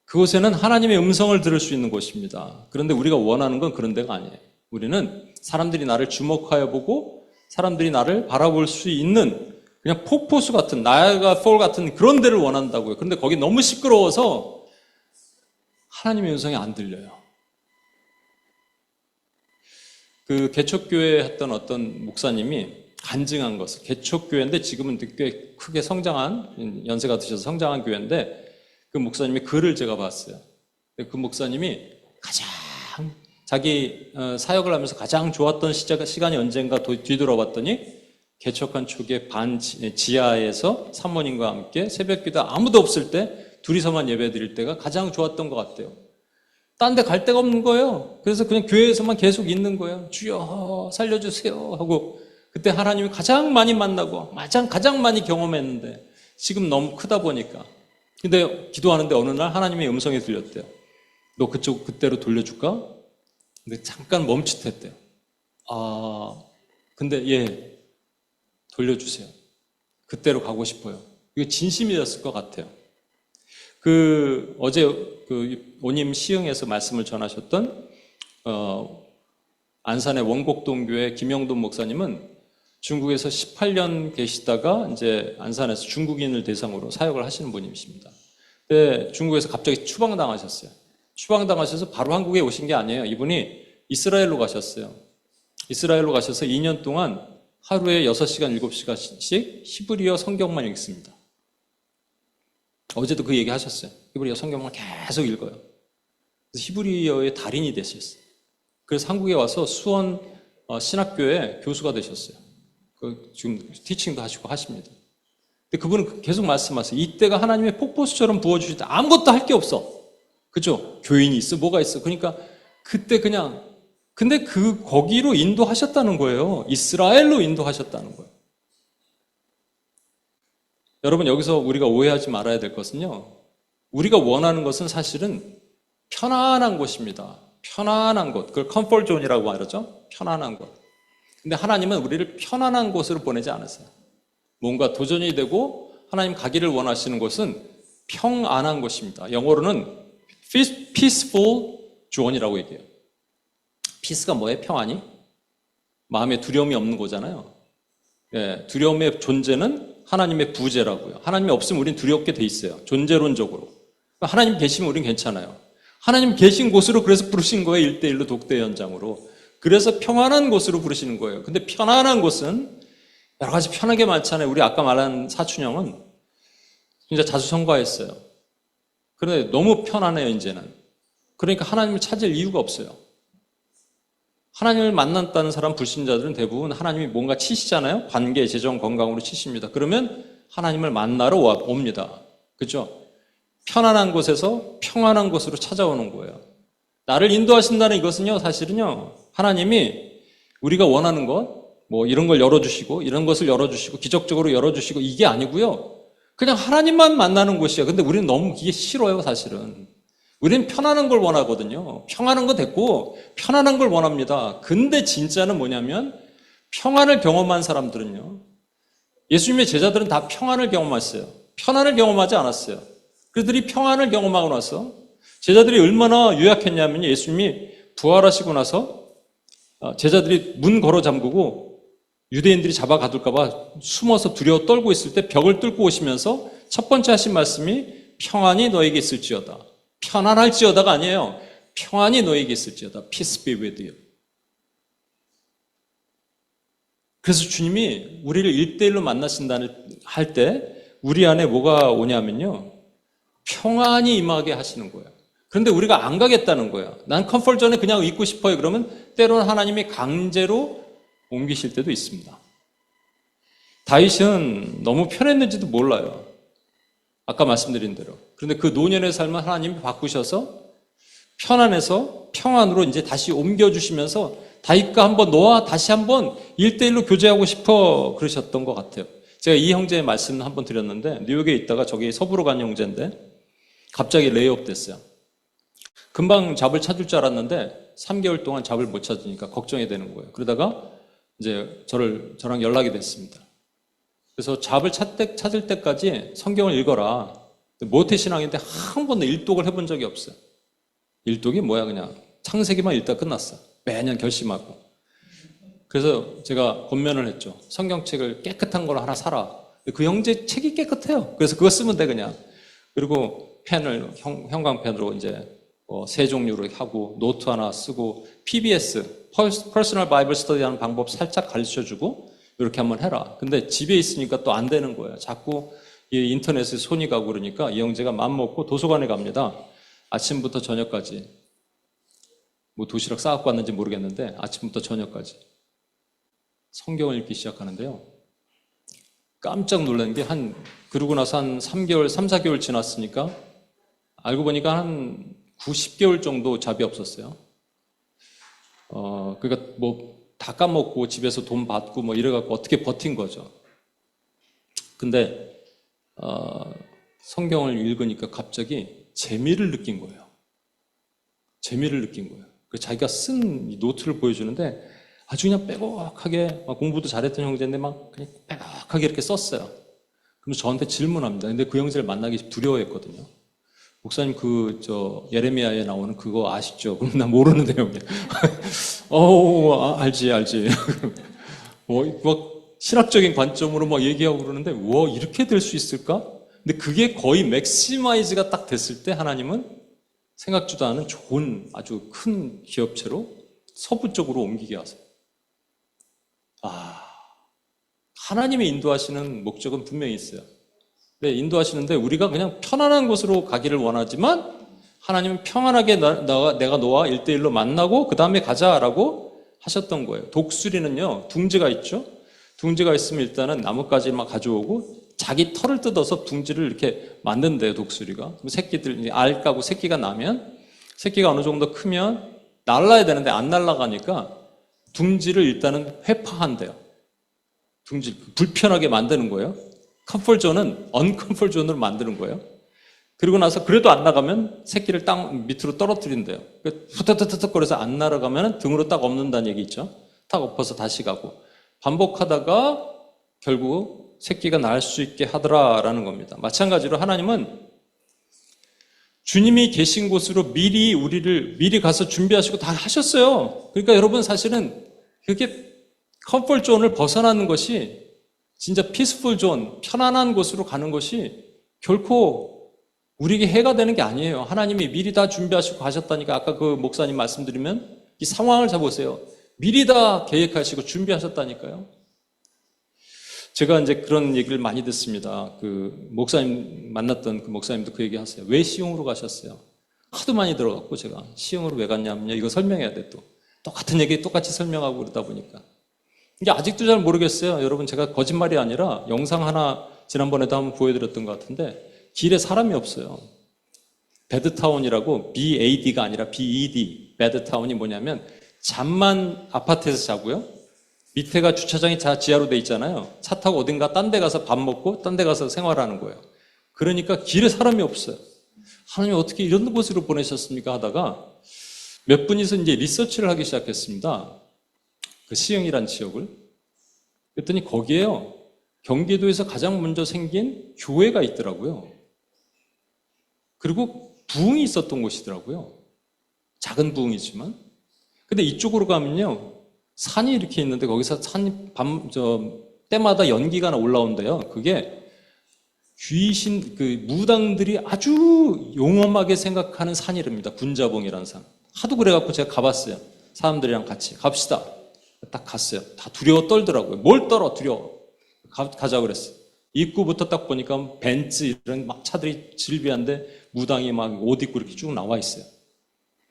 그곳에는 하나님의 음성을 들을 수 있는 곳입니다. 그런데 우리가 원하는 건 그런 데가 아니에요. 우리는 사람들이 나를 주목하여 보고 사람들이 나를 바라볼 수 있는 그냥 폭포수 같은 나야가 폴 같은 그런 데를 원한다고요. 그런데 거기 너무 시끄러워서 하나님의 음성이 안 들려요. 그 개척교회 했던 어떤 목사님이 간증한 것을, 개척교회인데 지금은 꽤 크게 성장한, 연세가 드셔서 성장한 교회인데 그 목사님의 글을 제가 봤어요. 그 목사님이 가장 자기 사역을 하면서 가장 좋았던 시간이 언젠가 뒤돌아봤더니 개척한 초기에 지하에서 사모님과 함께 새벽기도 아무도 없을 때 둘이서만 예배 드릴 때가 가장 좋았던 것 같아요. 딴 데 갈 데가 없는 거예요. 그래서 그냥 교회에서만 계속 있는 거예요. 주여 살려주세요 하고 그때 하나님이 가장 많이 만나고 가장 많이 경험했는데 지금 너무 크다 보니까 근데 기도하는데 어느 날 하나님의 음성이 들렸대요. 너 그때로 돌려줄까? 근데 잠깐 멈칫했대요. 근데 예 돌려주세요. 그때로 가고 싶어요. 이거 진심이었을 것 같아요. 어제 오님 시흥에서 말씀을 전하셨던 안산의 원곡동교회 김영돈 목사님은 중국에서 18년 계시다가 이제 안산에서 중국인을 대상으로 사역을 하시는 분이십니다. 근데 중국에서 갑자기 추방당하셨어요. 추방당하셔서 바로 한국에 오신 게 아니에요. 이분이 이스라엘로 가셨어요. 이스라엘로 가셔서 2년 동안 하루에 6시간, 7시간씩 히브리어 성경만 읽습니다. 어제도 그 얘기 하셨어요. 히브리어 성경만 계속 읽어요. 그래서 히브리어의 달인이 되셨어요. 그래서 한국에 와서 수원 신학교에 교수가 되셨어요. 지금 티칭도 하시고 하십니다. 근데 그분은 계속 말씀하세요. 이때가 하나님의 폭포수처럼 부어주실 때 아무것도 할 게 없어. 그죠? 교인이 있어, 뭐가 있어. 그러니까 그때 근데 거기로 인도하셨다는 거예요. 이스라엘로 인도하셨다는 거예요. 여러분 여기서 우리가 오해하지 말아야 될 것은요. 우리가 원하는 것은 사실은 편안한 곳입니다. 편안한 곳. 그걸 컴포트 존이라고 말하죠. 편안한 곳. 근데 하나님은 우리를 편안한 곳으로 보내지 않으세요. 뭔가 도전이 되고 하나님 가기를 원하시는 곳은 평안한 곳입니다. 영어로는 peaceful zone이라고 얘기해요. peace가 뭐예요? 평안이? 마음에 두려움이 없는 거잖아요. 예, 두려움의 존재는 하나님의 부재라고요. 하나님이 없으면 우린 두렵게 돼 있어요. 존재론적으로. 하나님 계시면 우린 괜찮아요. 하나님 계신 곳으로 그래서 부르신 거예요. 1대1로 독대 현장으로. 그래서 평안한 곳으로 부르시는 거예요. 근데 편안한 곳은 여러 가지 편하게 많잖아요. 우리 아까 말한 사춘형은 진짜 자수성가했어요. 그런데 너무 편안해요, 이제는. 그러니까 하나님을 찾을 이유가 없어요. 하나님을 만났다는 사람 불신자들은 대부분 하나님이 뭔가 치시잖아요. 관계, 재정, 건강으로 치십니다. 그러면 하나님을 만나러 옵니다. 그렇죠? 편안한 곳에서 평안한 곳으로 찾아오는 거예요. 나를 인도하신다는 이것은요, 사실은요, 하나님이 우리가 원하는 것, 뭐 이런 걸 열어주시고, 이런 것을 열어주시고, 기적적으로 열어주시고, 이게 아니고요. 그냥 하나님만 만나는 곳이에요. 근데 우리는 너무 이게 싫어요, 사실은. 우리는 편안한 걸 원하거든요. 평안한 거 됐고, 편안한 걸 원합니다. 근데 진짜는 뭐냐면, 평안을 경험한 사람들은요, 예수님의 제자들은 다 평안을 경험했어요. 편안을 경험하지 않았어요. 그들이 평안을 경험하고 나서 제자들이 얼마나 유약했냐면 예수님이 부활하시고 나서 제자들이 문 걸어 잠그고 유대인들이 잡아가둘까봐 숨어서 두려워 떨고 있을 때 벽을 뚫고 오시면서 첫 번째 하신 말씀이 평안이 너에게 있을지어다. 편안할지어다가 아니에요. 평안이 너에게 있을지어다. Peace be with you. 그래서 주님이 우리를 1대1로 만나신다는 할 때 우리 안에 뭐가 오냐면요. 평안이 임하게 하시는 거예요. 그런데 우리가 안 가겠다는 거예요. 난 컴포트 존에 그냥 있고 싶어요. 그러면 때로는 하나님이 강제로 옮기실 때도 있습니다. 다윗은 너무 편했는지도 몰라요. 아까 말씀드린 대로. 그런데 그 노년의 삶을 하나님이 바꾸셔서 편안해서 평안으로 이제 다시 옮겨주시면서 다윗과 한번 너와 다시 한번 1대1로 교제하고 싶어 그러셨던 것 같아요. 제가 이 형제의 말씀을 한번 드렸는데 뉴욕에 있다가 저기 서부로 간 형제인데 갑자기 레이업 됐어요. 금방 잡을 찾을 줄 알았는데 3개월 동안 잡을 못 찾으니까 걱정이 되는 거예요. 그러다가 이제 저랑 연락이 됐습니다. 그래서 잡을 찾을 때까지 성경을 읽어라. 모태신앙인데 한 번도 일독을 해본 적이 없어요. 일독이 뭐야 그냥 창세기만 읽다 끝났어. 매년 결심하고. 그래서 제가 권면을 했죠. 성경책을 깨끗한 걸 하나 사라. 그 형제 책이 깨끗해요. 그래서 그거 쓰면 돼 그냥. 그리고 펜을 형광펜으로 이제 세 종류로 하고 노트 하나 쓰고 PBS 퍼스널 바이블 스터디 하는 방법 살짝 가르쳐주고 이렇게 한번 해라. 근데 집에 있으니까 또 안 되는 거예요. 자꾸 이 인터넷에 손이 가고 그러니까 이 형제가 맘먹고 도서관에 갑니다. 아침부터 저녁까지. 뭐 도시락 싸갖고 왔는지 모르겠는데 아침부터 저녁까지 성경을 읽기 시작하는데요. 깜짝 놀란 게 그러고 나서 한 3개월, 3, 4개월 지났으니까 알고 보니까 한 90개월 정도 잡이 없었어요. 그러니까 뭐 다 까먹고 집에서 돈 받고 뭐 이래갖고 어떻게 버틴 거죠. 근데 성경을 읽으니까 갑자기 재미를 느낀 거예요. 재미를 느낀 거예요. 자기가 쓴 노트를 보여주는데 아주 그냥 빼곡하게 공부도 잘했던 형제인데 막 그냥 빼곡하게 이렇게 썼어요. 그럼 저한테 질문합니다. 근데 그 형제를 만나기 두려워했거든요. 목사님 예레미야에 나오는 그거 아시죠? 그럼 나 모르는데 형님. 알지. 막 신학적인 관점으로 막 얘기하고 그러는데 이렇게 될 수 있을까? 근데 그게 거의 맥시마이즈가 딱 됐을 때 하나님은 생각지도 않은 좋은 아주 큰 기업체로 서부 쪽으로 옮기게 하세요. 하나님의 인도하시는 목적은 분명히 있어요. 네, 인도하시는데 우리가 그냥 편안한 곳으로 가기를 원하지만 하나님은 평안하게 내가 너와 1대1로 만나고 그 다음에 가자라고 하셨던 거예요. 독수리는요, 둥지가 있죠? 둥지가 있으면 일단은 나뭇가지 막 가져오고 자기 털을 뜯어서 둥지를 이렇게 만든대요, 독수리가. 새끼들, 알 까고 새끼가 나면 새끼가 어느 정도 크면 날라야 되는데 안 날아가니까 둥지를 일단은 회파한대요. 둥지 불편하게 만드는 거예요. 컴포트존은 언컴포트존으로 만드는 거예요. 그리고 나서 그래도 안 나가면 새끼를 땅 밑으로 떨어뜨린대요. 후딱후딱 거려서 안 날아가면 등으로 딱 엎는다는 얘기 있죠. 딱 엎어서 다시 가고 반복하다가 결국 새끼가 날 수 있게 하더라라는 겁니다. 마찬가지로 하나님은 주님이 계신 곳으로 미리 가서 준비하시고 다 하셨어요. 그러니까 여러분 사실은 그게 컴포트존을 벗어나는 것이 진짜 피스풀 존, 편안한 곳으로 가는 것이 결코 우리에게 해가 되는 게 아니에요. 하나님이 미리 다 준비하시고 가셨다니까 아까 그 목사님 말씀드리면 이 상황을 잡으세요. 미리 다 계획하시고 준비하셨다니까요. 제가 이제 그런 얘기를 많이 듣습니다. 그 목사님 만났던 그 목사님도 그 얘기 하세요. 왜 시흥으로 가셨어요? 하도 많이 들어갔고 제가 시흥으로 왜 갔냐면요. 이거 설명해야 돼 또. 똑같은 얘기 똑같이 설명하고 그러다 보니까. 이게 아직도 잘 모르겠어요. 여러분 제가 거짓말이 아니라 영상 하나 지난번에도 한번 보여드렸던 것 같은데 길에 사람이 없어요. 배드타운이라고 BAD가 아니라 BED 배드타운이 뭐냐면 잠만 아파트에서 자고요. 밑에가 주차장이 지하로 돼 있잖아요. 차 타고 어딘가 딴 데 가서 밥 먹고 딴 데 가서 생활하는 거예요. 그러니까 길에 사람이 없어요. 하나님 어떻게 이런 곳으로 보내셨습니까 하다가 몇 분이서 이제 리서치를 하기 시작했습니다. 그 시흥이란 지역을. 그랬더니 거기에요. 경기도에서 가장 먼저 생긴 교회가 있더라고요. 그리고 부흥이 있었던 곳이더라고요. 작은 부흥이지만. 근데 이쪽으로 가면요. 산이 이렇게 있는데 거기서 때마다 연기가 올라온대요. 그게 귀신, 무당들이 아주 용엄하게 생각하는 산이랍니다. 군자봉이라는 산. 하도 그래갖고 제가 가봤어요. 사람들이랑 같이. 갑시다. 딱 갔어요. 다 두려워 떨더라고요. 뭘 떨어, 두려워. 가자 그랬어요. 입구부터 딱 보니까 벤츠 이런 막 차들이 질비한데 무당이 막 옷 입고 이렇게 쭉 나와 있어요.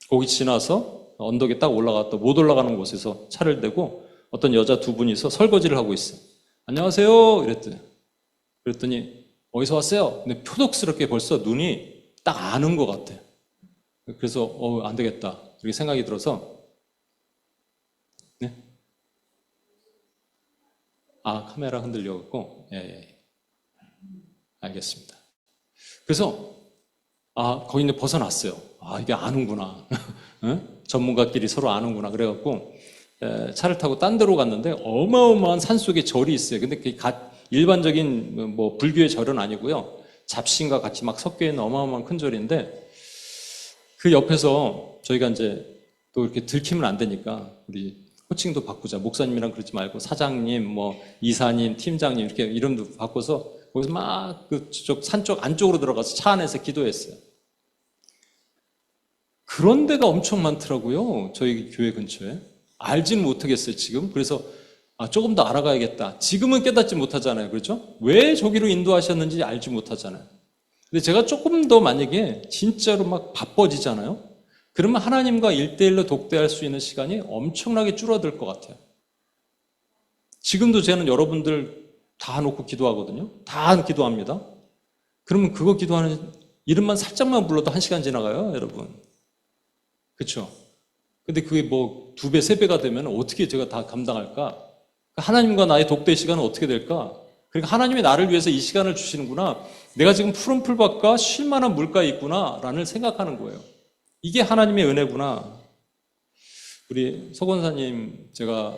거기 지나서 언덕에 딱 올라갔다 못 올라가는 곳에서 차를 대고 어떤 여자 두 분이서 설거지를 하고 있어요. 안녕하세요. 그랬더니 어디서 왔어요? 근데 표독스럽게 벌써 눈이 딱 아는 것 같아요. 그래서 안 되겠다 이렇게 생각이 들어서 네? 카메라 흔들려갖고 예. 알겠습니다. 그래서 거기 이제 벗어났어요. 이게 아는구나. 전문가끼리 서로 아는구나. 그래갖고 차를 타고 딴 데로 갔는데 어마어마한 산속에 절이 있어요. 근데 그게 일반적인 뭐 불교의 절은 아니고요. 잡신과 같이 막 섞여 있는 어마어마한 큰 절인데 그 옆에서 저희가 이제 또 이렇게 들키면 안 되니까 우리 호칭도 바꾸자. 목사님이랑 그러지 말고 사장님, 뭐 이사님, 팀장님 이렇게 이름도 바꿔서 거기서 막 그쪽 산 쪽 안쪽으로 들어가서 차 안에서 기도했어요. 그런 데가 엄청 많더라고요. 저희 교회 근처에. 알지는 못하겠어요, 지금. 그래서 조금 더 알아가야겠다. 지금은 깨닫지 못하잖아요. 그렇죠? 왜 저기로 인도하셨는지 알지 못하잖아요. 근데 제가 조금 더 만약에 진짜로 막 바빠지잖아요. 그러면 하나님과 1대1로 독대할 수 있는 시간이 엄청나게 줄어들 것 같아요. 지금도 저는 여러분들 다 놓고 기도하거든요. 다 기도합니다. 그러면 그거 기도하는 이름만 살짝만 불러도 1시간 지나가요, 여러분. 그렇죠? 근데 그게 뭐 2배, 3배가 되면 어떻게 제가 다 감당할까? 하나님과 나의 독대 시간은 어떻게 될까? 그러니까 하나님이 나를 위해서 이 시간을 주시는구나. 내가 지금 푸른 풀밭과 쉴 만한 물가에 있구나 라는 생각하는 거예요. 이게 하나님의 은혜구나. 우리 서 권사님 제가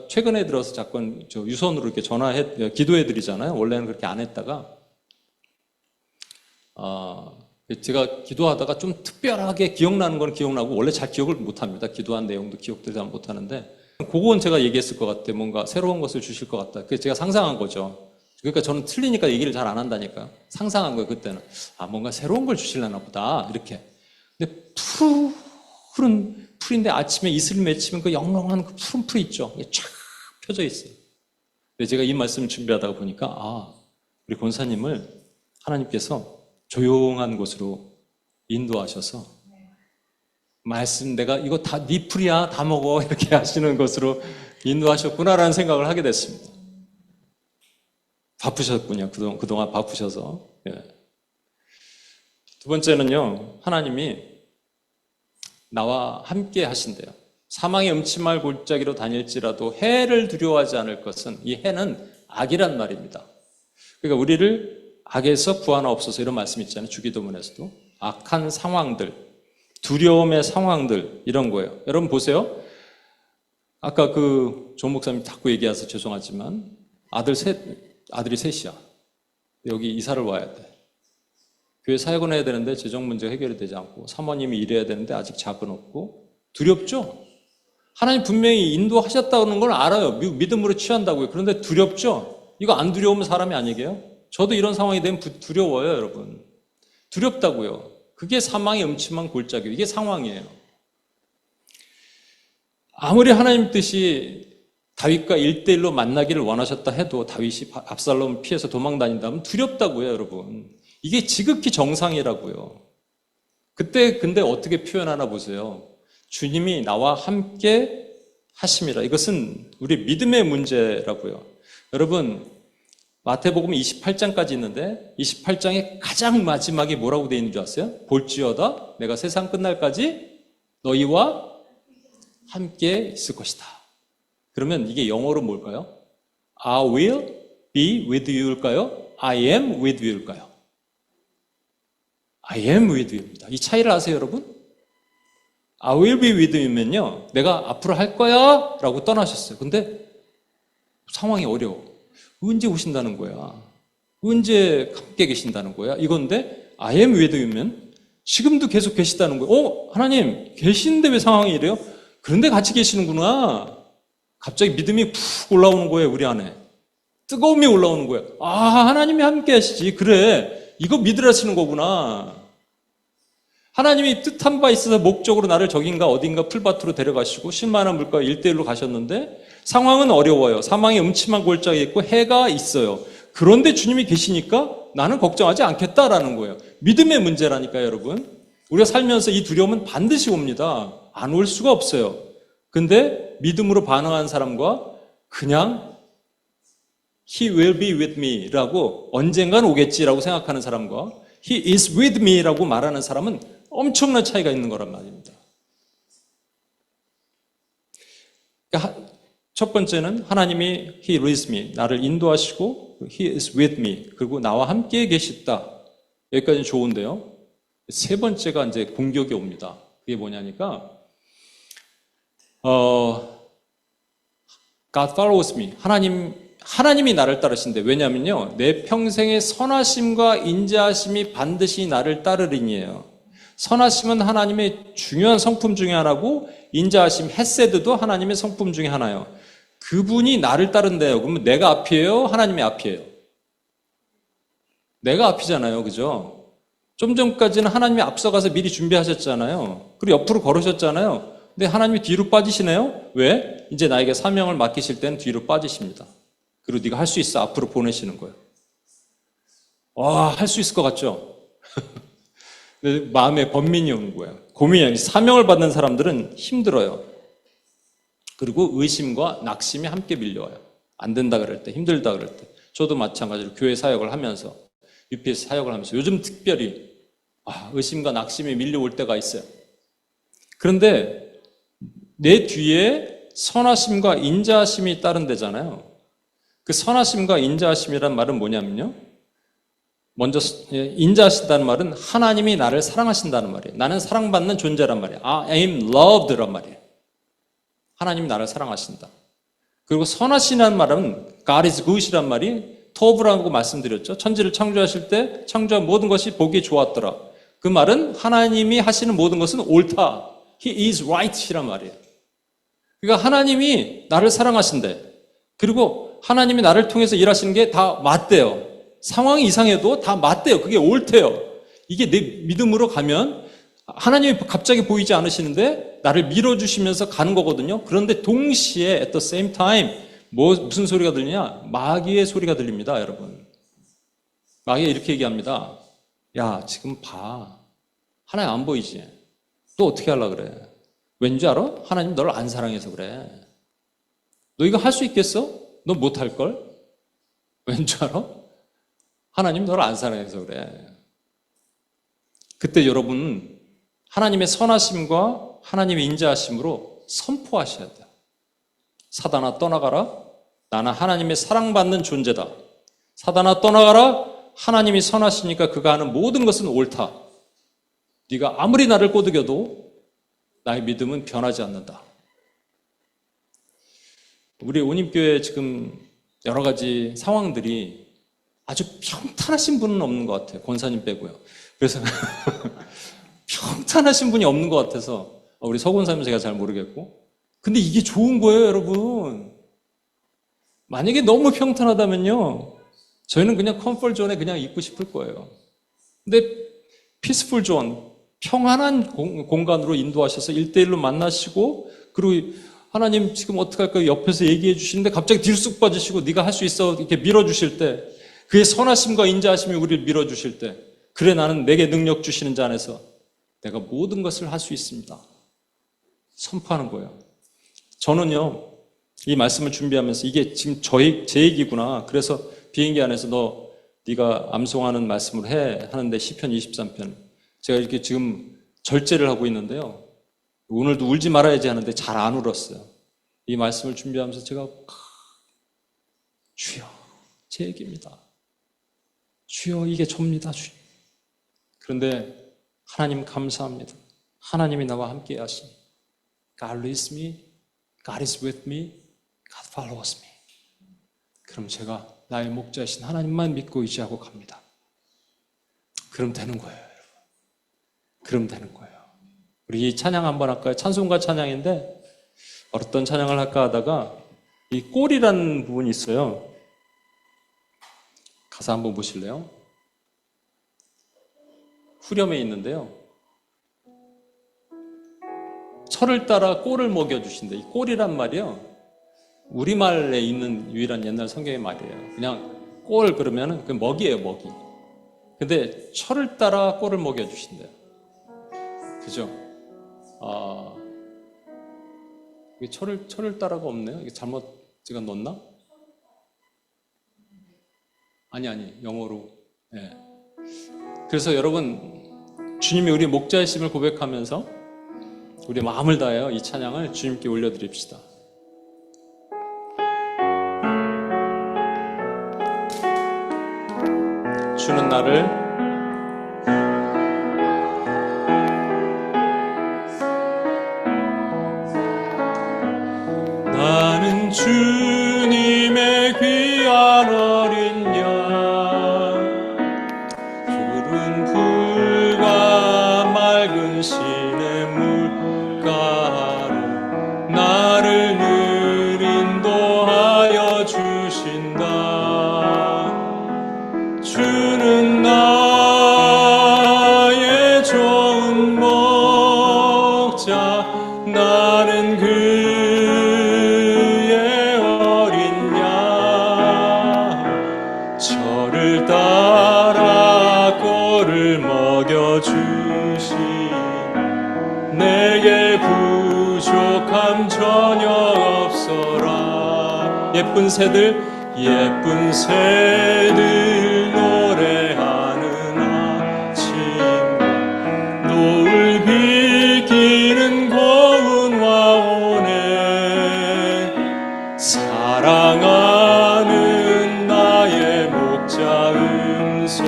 최근에 들어서 자꾸 유선으로 이렇게 기도해 드리잖아요. 원래는 그렇게 안 했다가 제가 기도하다가 좀 특별하게 기억나는 건 기억나고 원래 잘 기억을 못합니다. 기도한 내용도 기억도 잘 못하는데 그건 제가 얘기했을 것 같아요. 뭔가 새로운 것을 주실 것 같다. 그게 제가 상상한 거죠. 그러니까 저는 틀리니까 얘기를 잘 안 한다니까요. 상상한 거예요. 그때는 뭔가 새로운 걸 주시려나 보다 이렇게. 근데 푸른 풀인데 아침에 이슬을 맺히면 그 영롱한 그 푸른 풀이 있죠. 이게 쫙 펴져 있어요. 근데 제가 이 말씀을 준비하다가 보니까 우리 권사님을 하나님께서 조용한 곳으로 인도하셔서 말씀 내가 이거 다 네 풀이야 다 먹어 이렇게 하시는 것으로 인도하셨구나라는 생각을 하게 됐습니다. 바쁘셨군요. 그동안 바쁘셔서. 두 번째는요. 하나님이 나와 함께 하신대요. 사망의 음침할 골짜기로 다닐지라도 해를 두려워하지 않을 것은 이 해는 악이란 말입니다. 그러니까 우리를 악에서 구하옵소서 이런 말씀 있잖아요. 주기도문에서도. 악한 상황들, 두려움의 상황들 이런 거예요. 여러분 보세요. 아까 조 목사님 자꾸 얘기해서 죄송하지만 아들이 셋이야. 여기 이사를 와야 돼. 교회 사역은 해야 되는데 재정 문제가 해결이 되지 않고 사모님이 일해야 되는데 아직 자금 없고 두렵죠? 하나님 분명히 인도하셨다는 걸 알아요. 믿음으로 취한다고요. 그런데 두렵죠? 이거 안 두려우면 사람이 아니게요? 저도 이런 상황이 되면 두려워요, 여러분. 두렵다고요. 그게 사망의 음침한 골짜기. 이게 상황이에요. 아무리 하나님 뜻이 다윗과 1대1로 만나기를 원하셨다 해도 다윗이 압살롬 피해서 도망 다닌다면 두렵다고요, 여러분. 이게 지극히 정상이라고요. 그때 근데 어떻게 표현하나 보세요. 주님이 나와 함께 하심이라. 이것은 우리 믿음의 문제라고요. 여러분 마태복음 28장까지 있는데 28장의 가장 마지막에 뭐라고 되어 있는 줄 아세요? 볼지어다 내가 세상 끝날까지 너희와 함께 있을 것이다. 그러면 이게 영어로 뭘까요? I will be with you일까요? I am with you일까요? I am with you입니다. 이 차이를 아세요, 여러분? I will be with you면요, 내가 앞으로 할 거야 라고 떠나셨어요. 근데 상황이 어려워. 언제 오신다는 거야? 언제 함께 계신다는 거야? 이건데 I am with you면 지금도 계속 계시다는 거예요. 하나님 계신데 왜 상황이 이래요? 그런데 같이 계시는구나. 갑자기 믿음이 푹 올라오는 거예요, 우리 안에. 뜨거움이 올라오는 거예요. 아, 하나님이 함께 하시지. 그래. 이거 믿으라시는 거구나. 하나님이 뜻한 바 있어서 목적으로 나를 저긴가 어딘가 풀밭으로 데려가시고 10만원 물가 1대1로 가셨는데 상황은 어려워요. 사망의 음침한 골짜기에 있고 해가 있어요. 그런데 주님이 계시니까 나는 걱정하지 않겠다라는 거예요. 믿음의 문제라니까요, 여러분. 우리가 살면서 이 두려움은 반드시 옵니다. 안 올 수가 없어요. 근데 믿음으로 반응한 사람과 그냥 He will be with me 라고 언젠간 오겠지라고 생각하는 사람과 He is with me 라고 말하는 사람은 엄청난 차이가 있는 거란 말입니다. 그러니까 첫 번째는 하나님이 He leads me, 나를 인도하시고 He is with me, 그리고 나와 함께 계시다. 여기까지는 좋은데요. 세 번째가 이제 공격이 옵니다. 그게 뭐냐니까 God follows me. 하나님이 나를 따르신대. 왜냐면요, 내 평생의 선하심과 인자하심이 반드시 나를 따르리니에요. 선하심은 하나님의 중요한 성품 중에 하나고 인자하심, 헤세드도 하나님의 성품 중에 하나예요. 그분이 나를 따른대요. 그러면 내가 앞이에요? 하나님이 앞이에요? 내가 앞이잖아요. 그죠? 좀 전까지는 하나님이 앞서가서 미리 준비하셨잖아요. 그리고 옆으로 걸으셨잖아요. 근데 하나님이 뒤로 빠지시네요? 왜? 이제 나에게 사명을 맡기실 땐 뒤로 빠지십니다. 그리고 네가 할 수 있어. 앞으로 보내시는 거예요. 와, 할 수 있을 것 같죠? 근데 마음에 번민이 오는 거예요. 고민이 아니라 사명을 받는 사람들은 힘들어요. 그리고 의심과 낙심이 함께 밀려와요. 안 된다 그럴 때, 힘들다 그럴 때. 저도 마찬가지로 교회 사역을 하면서, UPS 사역을 하면서 요즘 특별히 의심과 낙심이 밀려올 때가 있어요. 그런데 내 뒤에 선하심과 인자하심이 따른대잖아요. 그 선하심과 인자하심이란 말은 뭐냐면요. 먼저 인자하신다는 말은 하나님이 나를 사랑하신다는 말이에요. 나는 사랑받는 존재란 말이에요. I am loved란 말이에요. 하나님이 나를 사랑하신다. 그리고 선하시라는 말은 God is good이란 말이 토브라고 말씀드렸죠. 천지를 창조하실 때 창조한 모든 것이 보기에 좋았더라. 그 말은 하나님이 하시는 모든 것은 옳다. He is right이란 말이에요. 그러니까 하나님이 나를 사랑하신대. 그리고 하나님이 나를 통해서 일하시는 게 다 맞대요. 상황이 이상해도 다 맞대요. 그게 옳대요. 이게 내 믿음으로 가면 하나님이 갑자기 보이지 않으시는데 나를 밀어주시면서 가는 거거든요. 그런데 동시에 at the same time 무슨 소리가 들리냐? 마귀의 소리가 들립니다, 여러분. 마귀가 이렇게 얘기합니다. 야, 지금 봐. 하나님 안 보이지? 또 어떻게 하려고 그래? 왠지 알아? 하나님 너를 안 사랑해서 그래. 너 이거 할 수 있겠어? 너 못할걸? 왠지 알아? 하나님 너를 안 사랑해서 그래. 그때 여러분은 하나님의 선하심과 하나님의 인자하심으로 선포하셔야 돼요. 사단아 떠나가라. 나는 하나님의 사랑받는 존재다. 사단아 떠나가라. 하나님이 선하시니까 그가 하는 모든 것은 옳다. 네가 아무리 나를 꼬드겨도 나의 믿음은 변하지 않는다. 우리 온임교회 지금 여러 가지 상황들이 아주 평탄하신 분은 없는 것 같아요. 권사님 빼고요. 그래서 평탄하신 분이 없는 것 같아서 우리 서 권사님 제가 잘 모르겠고, 근데 이게 좋은 거예요, 여러분. 만약에 너무 평탄하다면요, 저희는 그냥 컴포트 존에 그냥 있고 싶을 거예요. 근데 피스풀 존, 평안한 공간으로 인도하셔서 1대1로 만나시고, 그리고 하나님 지금 어떡할까요? 옆에서 얘기해 주시는데 갑자기 뒤로 쑥 빠지시고 네가 할 수 있어 이렇게 밀어주실 때, 그의 선하심과 인자하심이 우리를 밀어주실 때, 그래 나는 내게 능력 주시는 자 안에서 내가 모든 것을 할 수 있습니다. 선포하는 거예요. 저는요, 이 말씀을 준비하면서 이게 지금 제 얘기구나. 그래서 비행기 안에서 네가 암송하는 말씀을 해 하는데 시편 23편. 제가 이렇게 지금 절제를 하고 있는데요. 오늘도 울지 말아야지 하는데 잘 안 울었어요. 이 말씀을 준비하면서 제가 주여, 제 얘기입니다. 주여, 이게 접니다, 주여. 그런데 하나님 감사합니다. 하나님이 나와 함께 하시니 God leads me, God is with me, God follows me. 그럼 제가 나의 목자이신 하나님만 믿고 의지하고 갑니다. 그럼 되는 거예요, 여러분. 그럼 되는 거예요. 우리 찬양 한번 할까요? 찬송가 찬양인데 어떤 찬양을 할까 하다가 이 꼴이라는 부분이 있어요. 가사 한번 보실래요? 후렴에 있는데요. 철을 따라 꼴을 먹여주신다. 이 꼴이란 말이요, 우리말에 있는 유일한 옛날 성경의 말이에요. 그냥 꼴 그러면은 그 먹이에요, 먹이. 근데 철을 따라 꼴을 먹여주신대요. 그죠? 이게 철을 따라가 없네요. 이게 잘못 제가 넣었나? 아니, 영어로. 네. 그래서 여러분, 주님이 우리 목자이심을 고백하면서 우리 마음을 다하여 이 찬양을 주님께 올려드립시다. 주는 나를 나는 주님의 귀한 어린 양, 푸른 풀과 맑은 시냇 물가로 나를 늘 인도하여 주신다. 주는 나의 좋은 목자, 나는 그의 어린 양. 저를 따라 꼴을 먹여주시, 내게 부족함 전혀 없어라. 예쁜 새들 노래하는 아침, 노을 비기는 고운와 오네. 사랑하는 나의 목자 음성,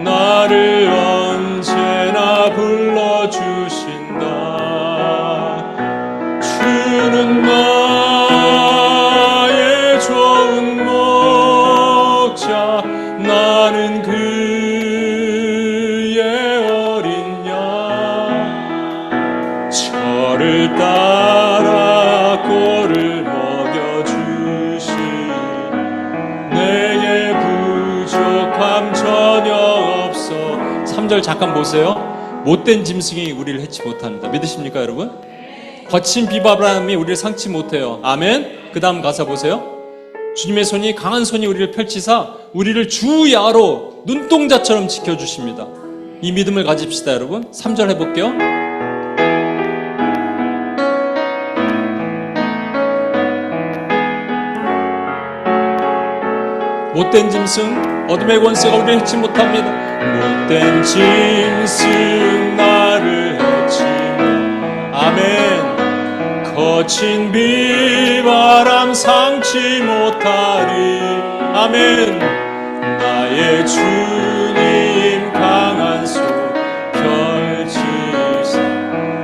나를 언제나 불러주신다. 주는 나의 좋은 목자, 나는 그의 어린 양. 저를 따라 꼴을 먹여주시, 내게 부족함 전혀 없어. 3절 잠깐 보세요. 못된 짐승이 우리를 해치 못합니다. 믿으십니까 여러분? 거친 비바람이 우리를 상치 못해요. 아멘. 그 다음 가사 보세요. 주님의 손이, 강한 손이 우리를 펼치사 우리를 주야로 눈동자처럼 지켜주십니다. 이 믿음을 가집시다 여러분. 3절 해볼게요. 못된 짐승, 어둠의 권세가 우리를 해치 못합니다. 못된 짐승 나를 해치 못. 아멘. 거친 비바람 상치 못하리. 아멘. 나의 주님 강한 손 펼치사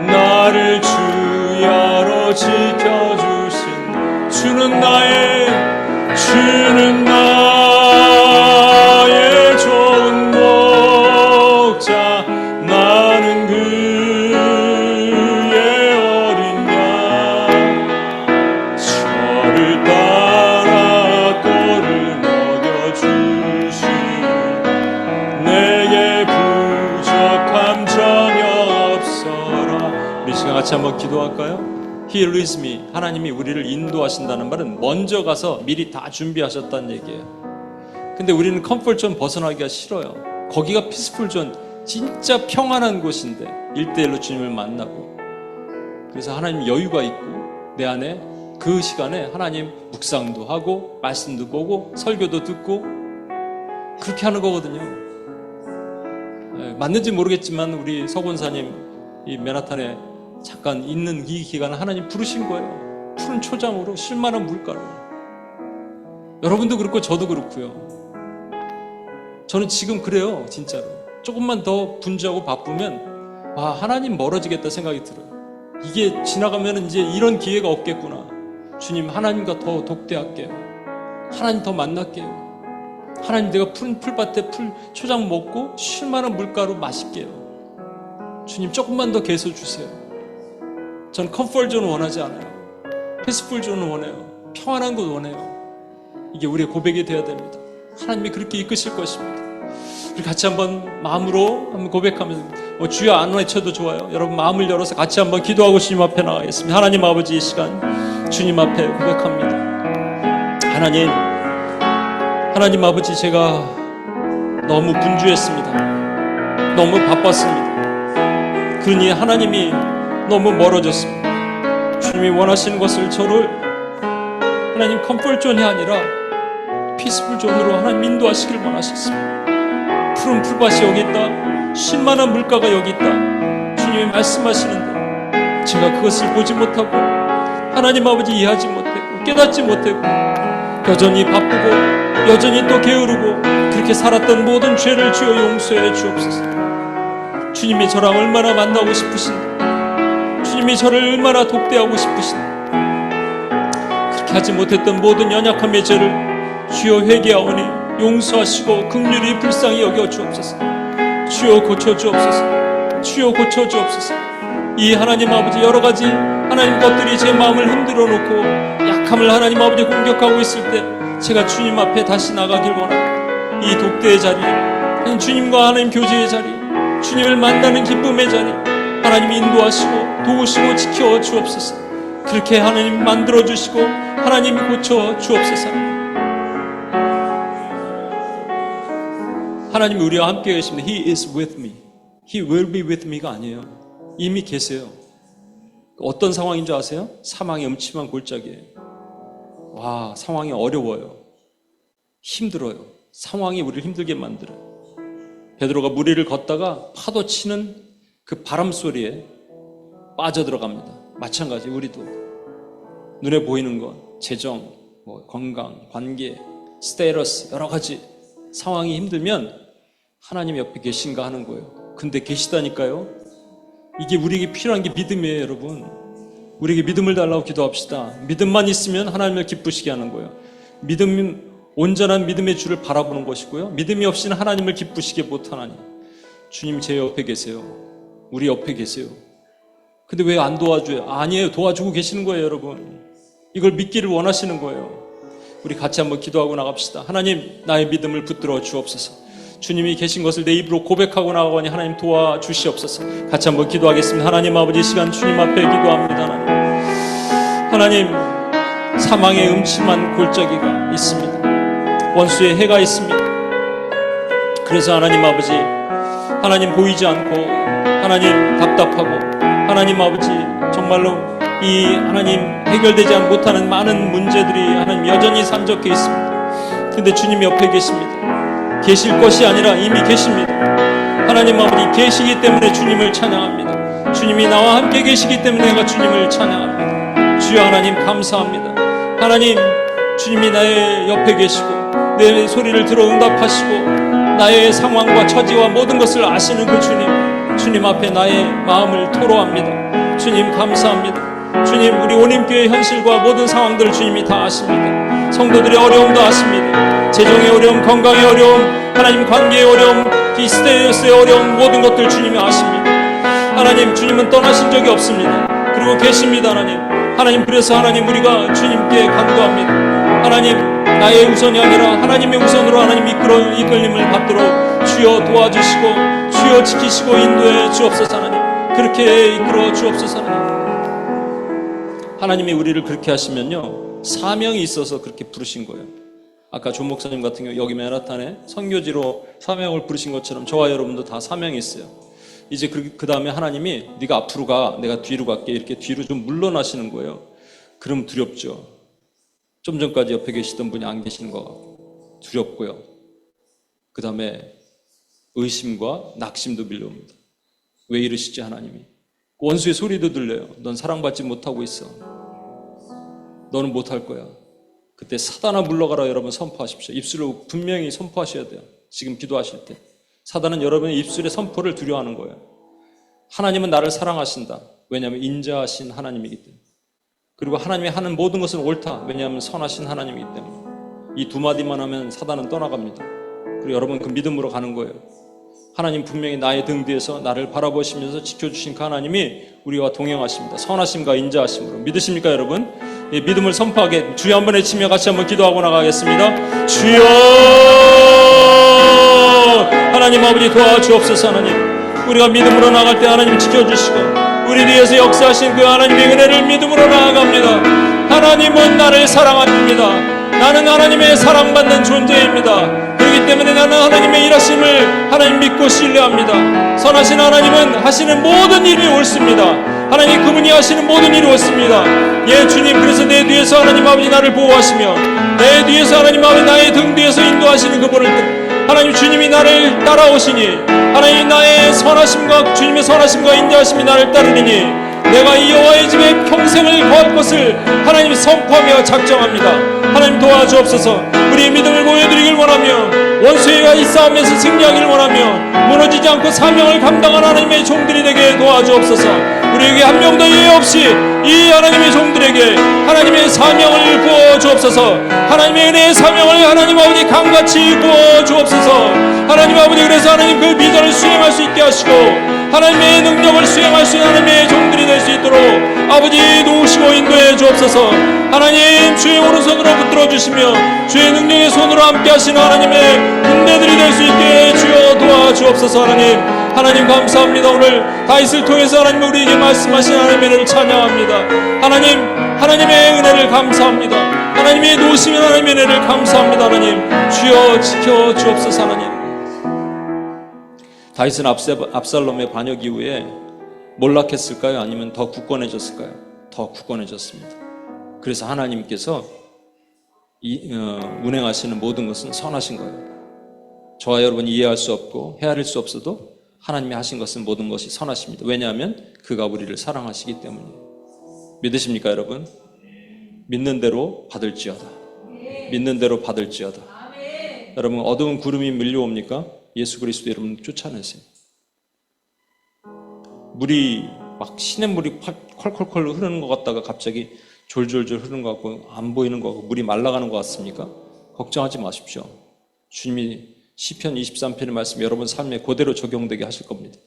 나를 주야로 지켜주신. 주는 나의 좋은 목자, 나는 그의 어린 양. 저를 따라 꼴을 먹여주시, 내게 부족함 전혀 없어라. 우리 시간 같이 한번 기도할까요? He leads me. 하나님이 우리를 인도하신다는 말은 먼저 가서 미리 다 준비하셨다는 얘기예요. 근데 우리는 컴포트 존 벗어나기가 싫어요. 거기가 피스풀 존, 진짜 평안한 곳인데 1대1로 주님을 만나고, 그래서 하나님 여유가 있고 내 안에 그 시간에 하나님 묵상도 하고 말씀도 보고 설교도 듣고 그렇게 하는 거거든요. 맞는지 모르겠지만 우리 서권사님 이 맨하탄에 잠깐 있는 이 기간을 하나님 부르신 거예요. 푸른 초장으로 쉴만한 물가로. 여러분도 그렇고 저도 그렇고요. 저는 지금 그래요. 진짜로 조금만 더 분주하고 바쁘면 하나님 멀어지겠다 생각이 들어요. 이게 지나가면 이제 이런 기회가 없겠구나. 주님, 하나님과 더 독대할게요. 하나님 더 만날게요. 하나님, 내가 푸른 풀밭에 초장 먹고 쉴만한 물가로 마실게요. 주님, 조금만 더 계속 주세요. 전 컴포트 존 원하지 않아요. 피스풀 존 원해요. 평안한 곳 원해요. 이게 우리의 고백이 되어야 됩니다. 하나님이 그렇게 이끄실 것입니다. 우리 같이 한번 마음으로 한번 고백하면서 주여 안 외쳐도 좋아요. 여러분 마음을 열어서 같이 한번 기도하고 주님 앞에 나가겠습니다. 하나님 아버지, 이 시간 주님 앞에 고백합니다. 하나님 아버지, 제가 너무 분주했습니다. 너무 바빴습니다. 그러니 하나님이 너무 멀어졌습니다. 주님이 원하시는 것을 저를 하나님 컴포트 존이 아니라 피스풀 존으로 하나님 인도하시길 원하셨습니다. 푸른 풀밭이 여기 있다, 쉴만한 물가가 여기 있다, 주님이 말씀하시는데 제가 그것을 보지 못하고 하나님 아버지 이해하지 못하고 깨닫지 못하고 여전히 바쁘고 여전히 또 게으르고 그렇게 살았던 모든 죄를 주여 용서해 주옵소서. 주님이 저랑 얼마나 만나고 싶으신데, 주님이 저를 얼마나 독대하고 싶으신데, 그렇게 하지 못했던 모든 연약함의 죄를 주여 회개하오니 용서하시고 긍휼히 불쌍히 여겨 주옵소서. 주여 고쳐 주옵소서. 주여 고쳐 주옵소서. 이 하나님 아버지 여러 가지 하나님 것들이 제 마음을 흔들어 놓고 약함을 하나님 아버지 공격하고 있을 때 제가 주님 앞에 다시 나가길 원합니다. 이 독대의 자리, 주님과 하나님 교제의 자리, 주님을 만나는 기쁨의 자리, 하나님 인도하시고 도우시고 지켜 주옵소서. 그렇게 하나님 만들어 주시고 하나님 고쳐 주옵소서. 하나님이 우리와 함께 계십니다. He is with me. He will be with me가 아니에요. 이미 계세요. 어떤 상황인 줄 아세요? 사망의 음침한 골짜기예요. 와, 상황이 어려워요. 힘들어요. 상황이 우리를 힘들게 만들어요. 베드로가 물 위를 걷다가 파도 치는 그 바람 소리에 빠져들어갑니다. 마찬가지 우리도 눈에 보이는 것, 재정, 건강, 관계, 스테이러스 여러 가지 상황이 힘들면 하나님 옆에 계신가 하는 거예요. 근데 계시다니까요. 이게 우리에게 필요한 게 믿음이에요, 여러분. 우리에게 믿음을 달라고 기도합시다. 믿음만 있으면 하나님을 기쁘시게 하는 거예요. 믿음, 온전한 믿음의 주를 바라보는 것이고요. 믿음이 없이는 하나님을 기쁘시게 못하나니. 주님 제 옆에 계세요. 우리 옆에 계세요. 근데 왜 안 도와줘요? 아니에요. 도와주고 계시는 거예요, 여러분. 이걸 믿기를 원하시는 거예요. 우리 같이 한번 기도하고 나갑시다. 하나님, 나의 믿음을 붙들어 주옵소서. 주님이 계신 것을 내 입으로 고백하고 나가니 하나님 도와주시옵소서. 같이 한번 기도하겠습니다. 하나님 아버지, 이 시간 주님 앞에 기도합니다. 하나님, 사망의 음침한 골짜기가 있습니다. 원수의 해가 있습니다. 그래서 하나님 아버지, 하나님 보이지 않고 하나님 답답하고 하나님 아버지 정말로 이 하나님 해결되지 못하는 많은 문제들이 하나님 여전히 산적해 있습니다. 근데 주님 옆에 계십니다. 계실 것이 아니라 이미 계십니다. 하나님 아버지 계시기 때문에 주님을 찬양합니다. 주님이 나와 함께 계시기 때문에 내가 주님을 찬양합니다. 주여 하나님 감사합니다. 하나님, 주님이 나의 옆에 계시고 내 소리를 들어 응답하시고 나의 상황과 처지와 모든 것을 아시는 그 주님 앞에 나의 마음을 토로합니다. 주님 감사합니다. 주님, 우리 온임교회 현실과 모든 상황들을 주님이 다 아십니다. 성도들의 어려움도 아십니다. 재정의 어려움, 건강의 어려움, 하나님 관계의 어려움, 스테이러스의 어려움, 모든 것들 주님이 아십니다. 하나님, 주님은 떠나신 적이 없습니다. 그리고 계십니다. 하나님, 그래서 하나님 우리가 주님께 간구합니다. 하나님, 나의 우선이 아니라 하나님의 우선으로 하나님 이끌림을 받도록 주여 도와주시고 주여 지키시고 인도해 주옵소서. 하나님, 그렇게 이끌어 주옵소서. 하나님이 우리를 그렇게 하시면요, 사명이 있어서 그렇게 부르신 거예요. 아까 조 목사님 같은 경우 여기 맨하탄에 선교지로 사명을 부르신 것처럼 저와 여러분도 다 사명이 있어요. 이제 그 다음에 하나님이 네가 앞으로 가, 내가 뒤로 갈게, 이렇게 뒤로 좀 물러나시는 거예요. 그럼 두렵죠. 좀 전까지 옆에 계시던 분이 안 계시는 것 같고 두렵고요. 그 다음에 의심과 낙심도 밀려옵니다. 왜 이러시지 하나님이? 원수의 소리도 들려요. 넌 사랑받지 못하고 있어. 너는 못할 거야. 그때 사단아 물러가라 여러분 선포하십시오. 입술로 분명히 선포하셔야 돼요. 지금 기도하실 때 사단은 여러분의 입술의 선포를 두려워하는 거예요. 하나님은 나를 사랑하신다. 왜냐하면 인자하신 하나님이기 때문에. 그리고 하나님이 하는 모든 것은 옳다. 왜냐하면 선하신 하나님이기 때문에. 이 두 마디만 하면 사단은 떠나갑니다. 그리고 여러분 그 믿음으로 가는 거예요. 하나님 분명히 나의 등 뒤에서 나를 바라보시면서 지켜주신 그 하나님이 우리와 동행하십니다. 선하심과 인자하심으로. 믿으십니까 여러분? 이 믿음을 선포하게 주여 한번 외치며 같이 한번 기도하고 나가겠습니다. 주여 하나님 아버지 도와주옵소서. 하나님 우리가 믿음으로 나갈 때 하나님 지켜주시고 우리 뒤에서 역사하신 그 하나님의 은혜를 믿음으로 나아갑니다. 하나님은 나를 사랑합니다. 나는 하나님의 사랑받는 존재입니다. 그렇기 때문에 나는 하나님의 일하심을 하나님 믿고 신뢰합니다. 선하신 하나님은 하시는 모든 일이 옳습니다. 하나님 그분이 하시는 모든 일이 옳습니다. 예 주님, 그래서 내 뒤에서 하나님 아버지 나를 보호하시며 내 뒤에서 하나님 아버지 나의 등 뒤에서 인도하시는 그분을 하나님 주님이 나를 따라오시니 하나님 나의 선하심과 주님의 선하심과 인자하심이 나를 따르리니 내가 이 여호와의 집에 평생을 거할 것을 하나님 선포하며 작정합니다. 하나님 도와주옵소서. 우리의 믿음을 보여드리길 원하며 원수가 이 싸움에서 승리하기를 원하며 무너지지 않고 사명을 감당한 하나님의 종들이 되게 도와주옵소서. 우리에게 한 명도 예외 없이 이 하나님의 종들에게 하나님의 사명을 부어주옵소서. 하나님의 은혜의 사명을 하나님 아버지 강같이 부어주옵소서. 하나님 아버지 그래서 하나님 그 비전을 수행할 수 있게 하시고 하나님의 능력을 수행할 수 있는 하나님의 종들이 될 수 있도록 아버지 도우시고 인도해 주옵소서. 하나님 주의 오른손으로 붙들어 주시며 주의 능력의 손으로 함께 하시는 하나님의 군대들이 될 수 있게 주여 도와주옵소서. 하나님 감사합니다. 오늘 다윗을 통해서 하나님 우리에게 말씀하신 하나님의 은혜를 찬양합니다. 하나님의 은혜를 감사합니다. 하나님의 도우시는 하나님의 은혜를 감사합니다. 하나님 주여 지켜 주옵소서. 하나님 다윗은 압살롬의 반역 이후에 몰락했을까요? 아니면 더 굳건해졌을까요? 더 굳건해졌습니다. 그래서 하나님께서 운행하시는 모든 것은 선하신 거예요. 저와 여러분이 이해할 수 없고 헤아릴 수 없어도 하나님이 하신 것은 모든 것이 선하십니다. 왜냐하면 그가 우리를 사랑하시기 때문이에요. 믿으십니까 여러분? 믿는 대로 받을지어다. 믿는 대로 받을지어다. 여러분 어두운 구름이 밀려옵니까? 예수 그리스도 여러분 쫓아내세요. 물이 막 시냇물이 컬컬컬 흐르는 것 같다가 갑자기 졸졸졸 흐르는 것 같고 안 보이는 것 같고 물이 말라가는 것 같습니까? 걱정하지 마십시오. 주님이 시편 23편의 말씀 여러분 삶에 그대로 적용되게 하실 겁니다.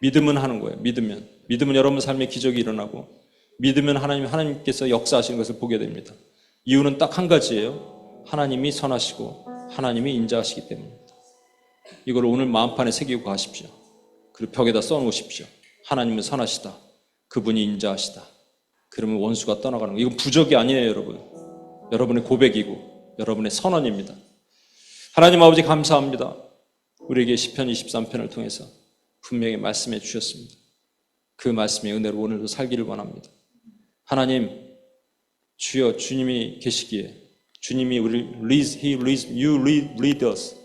믿으면 하는 거예요. 믿으면 여러분 삶에 기적이 일어나고 믿으면 하나님께서 역사하시는 것을 보게 됩니다. 이유는 딱 한 가지예요. 하나님이 선하시고 하나님이 인자하시기 때문입니다. 이걸 오늘 마음판에 새기고 가십시오. 그리고 벽에다 써놓으십시오. 하나님은 선하시다. 그분이 인자하시다. 그러면 원수가 떠나가는 거예요. 이건 부적이 아니에요 여러분. 여러분의 고백이고 여러분의 선언입니다. 하나님 아버지 감사합니다. 우리에게 시편 23편을 통해서 분명히 말씀해 주셨습니다. 그 말씀의 은혜로 오늘도 살기를 원합니다. 하나님 주여 주님이 계시기에 주님이 우리를 lead us.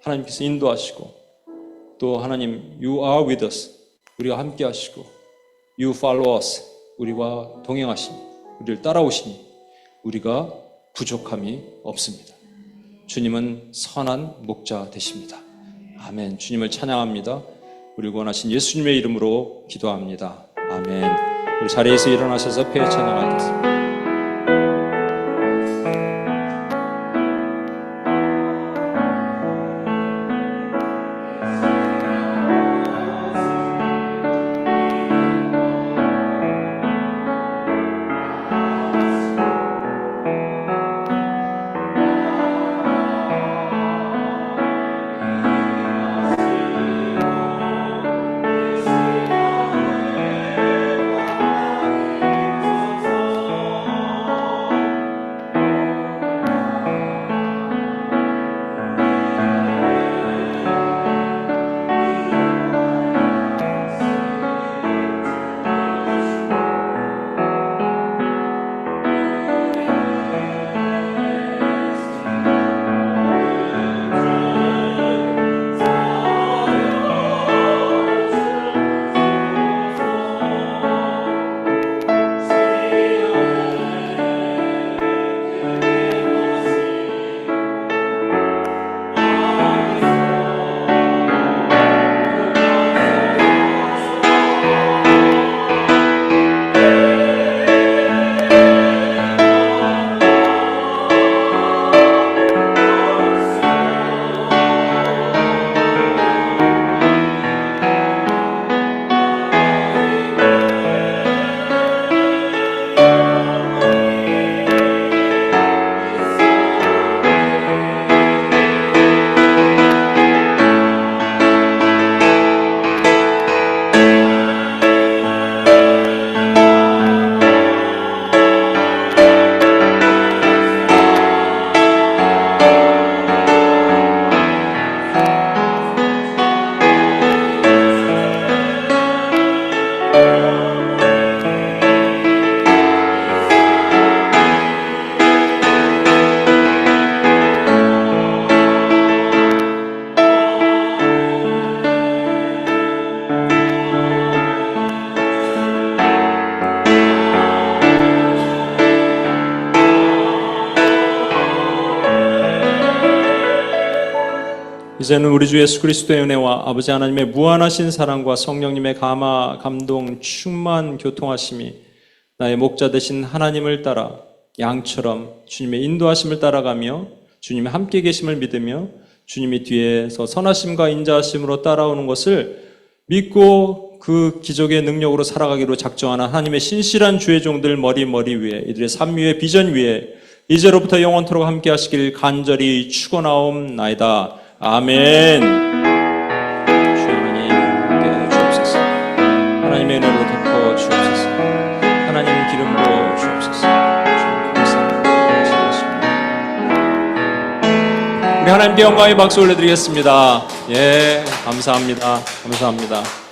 하나님께서 인도하시고 또 하나님 you are with us. 우리가 함께 하시고 you follow us. 우리와 동행하시니 우리를 따라오시니 우리가 부족함이 없습니다. 주님은 선한 목자 되십니다. 아멘. 주님을 찬양합니다. 우리를 원하신 예수님의 이름으로 기도합니다. 아멘. 우리 자리에서 일어나셔서 폐 찬양하겠습니다. 이제는 우리 주 예수 그리스도의 은혜와 아버지 하나님의 무한하신 사랑과 성령님의 감동, 충만 교통하심이 나의 목자 되신 하나님을 따라 양처럼 주님의 인도하심을 따라가며 주님의 함께 계심을 믿으며 주님이 뒤에서 선하심과 인자하심으로 따라오는 것을 믿고 그 기적의 능력으로 살아가기로 작정하는 하나님의 신실한 주의 종들 머리 위에 이들의 삶 위에 비전 위에 이제로부터 영원토록 함께 하시길 간절히 축원하옵나이다. 아멘. 주 하나님 함께 주옵소서. 하나님의 은혜로 덮어 주옵소서. 하나님 기름 부어 주옵소서. 우리 하나님께 영광의 박수 올려드리겠습니다. 예, 감사합니다. 감사합니다.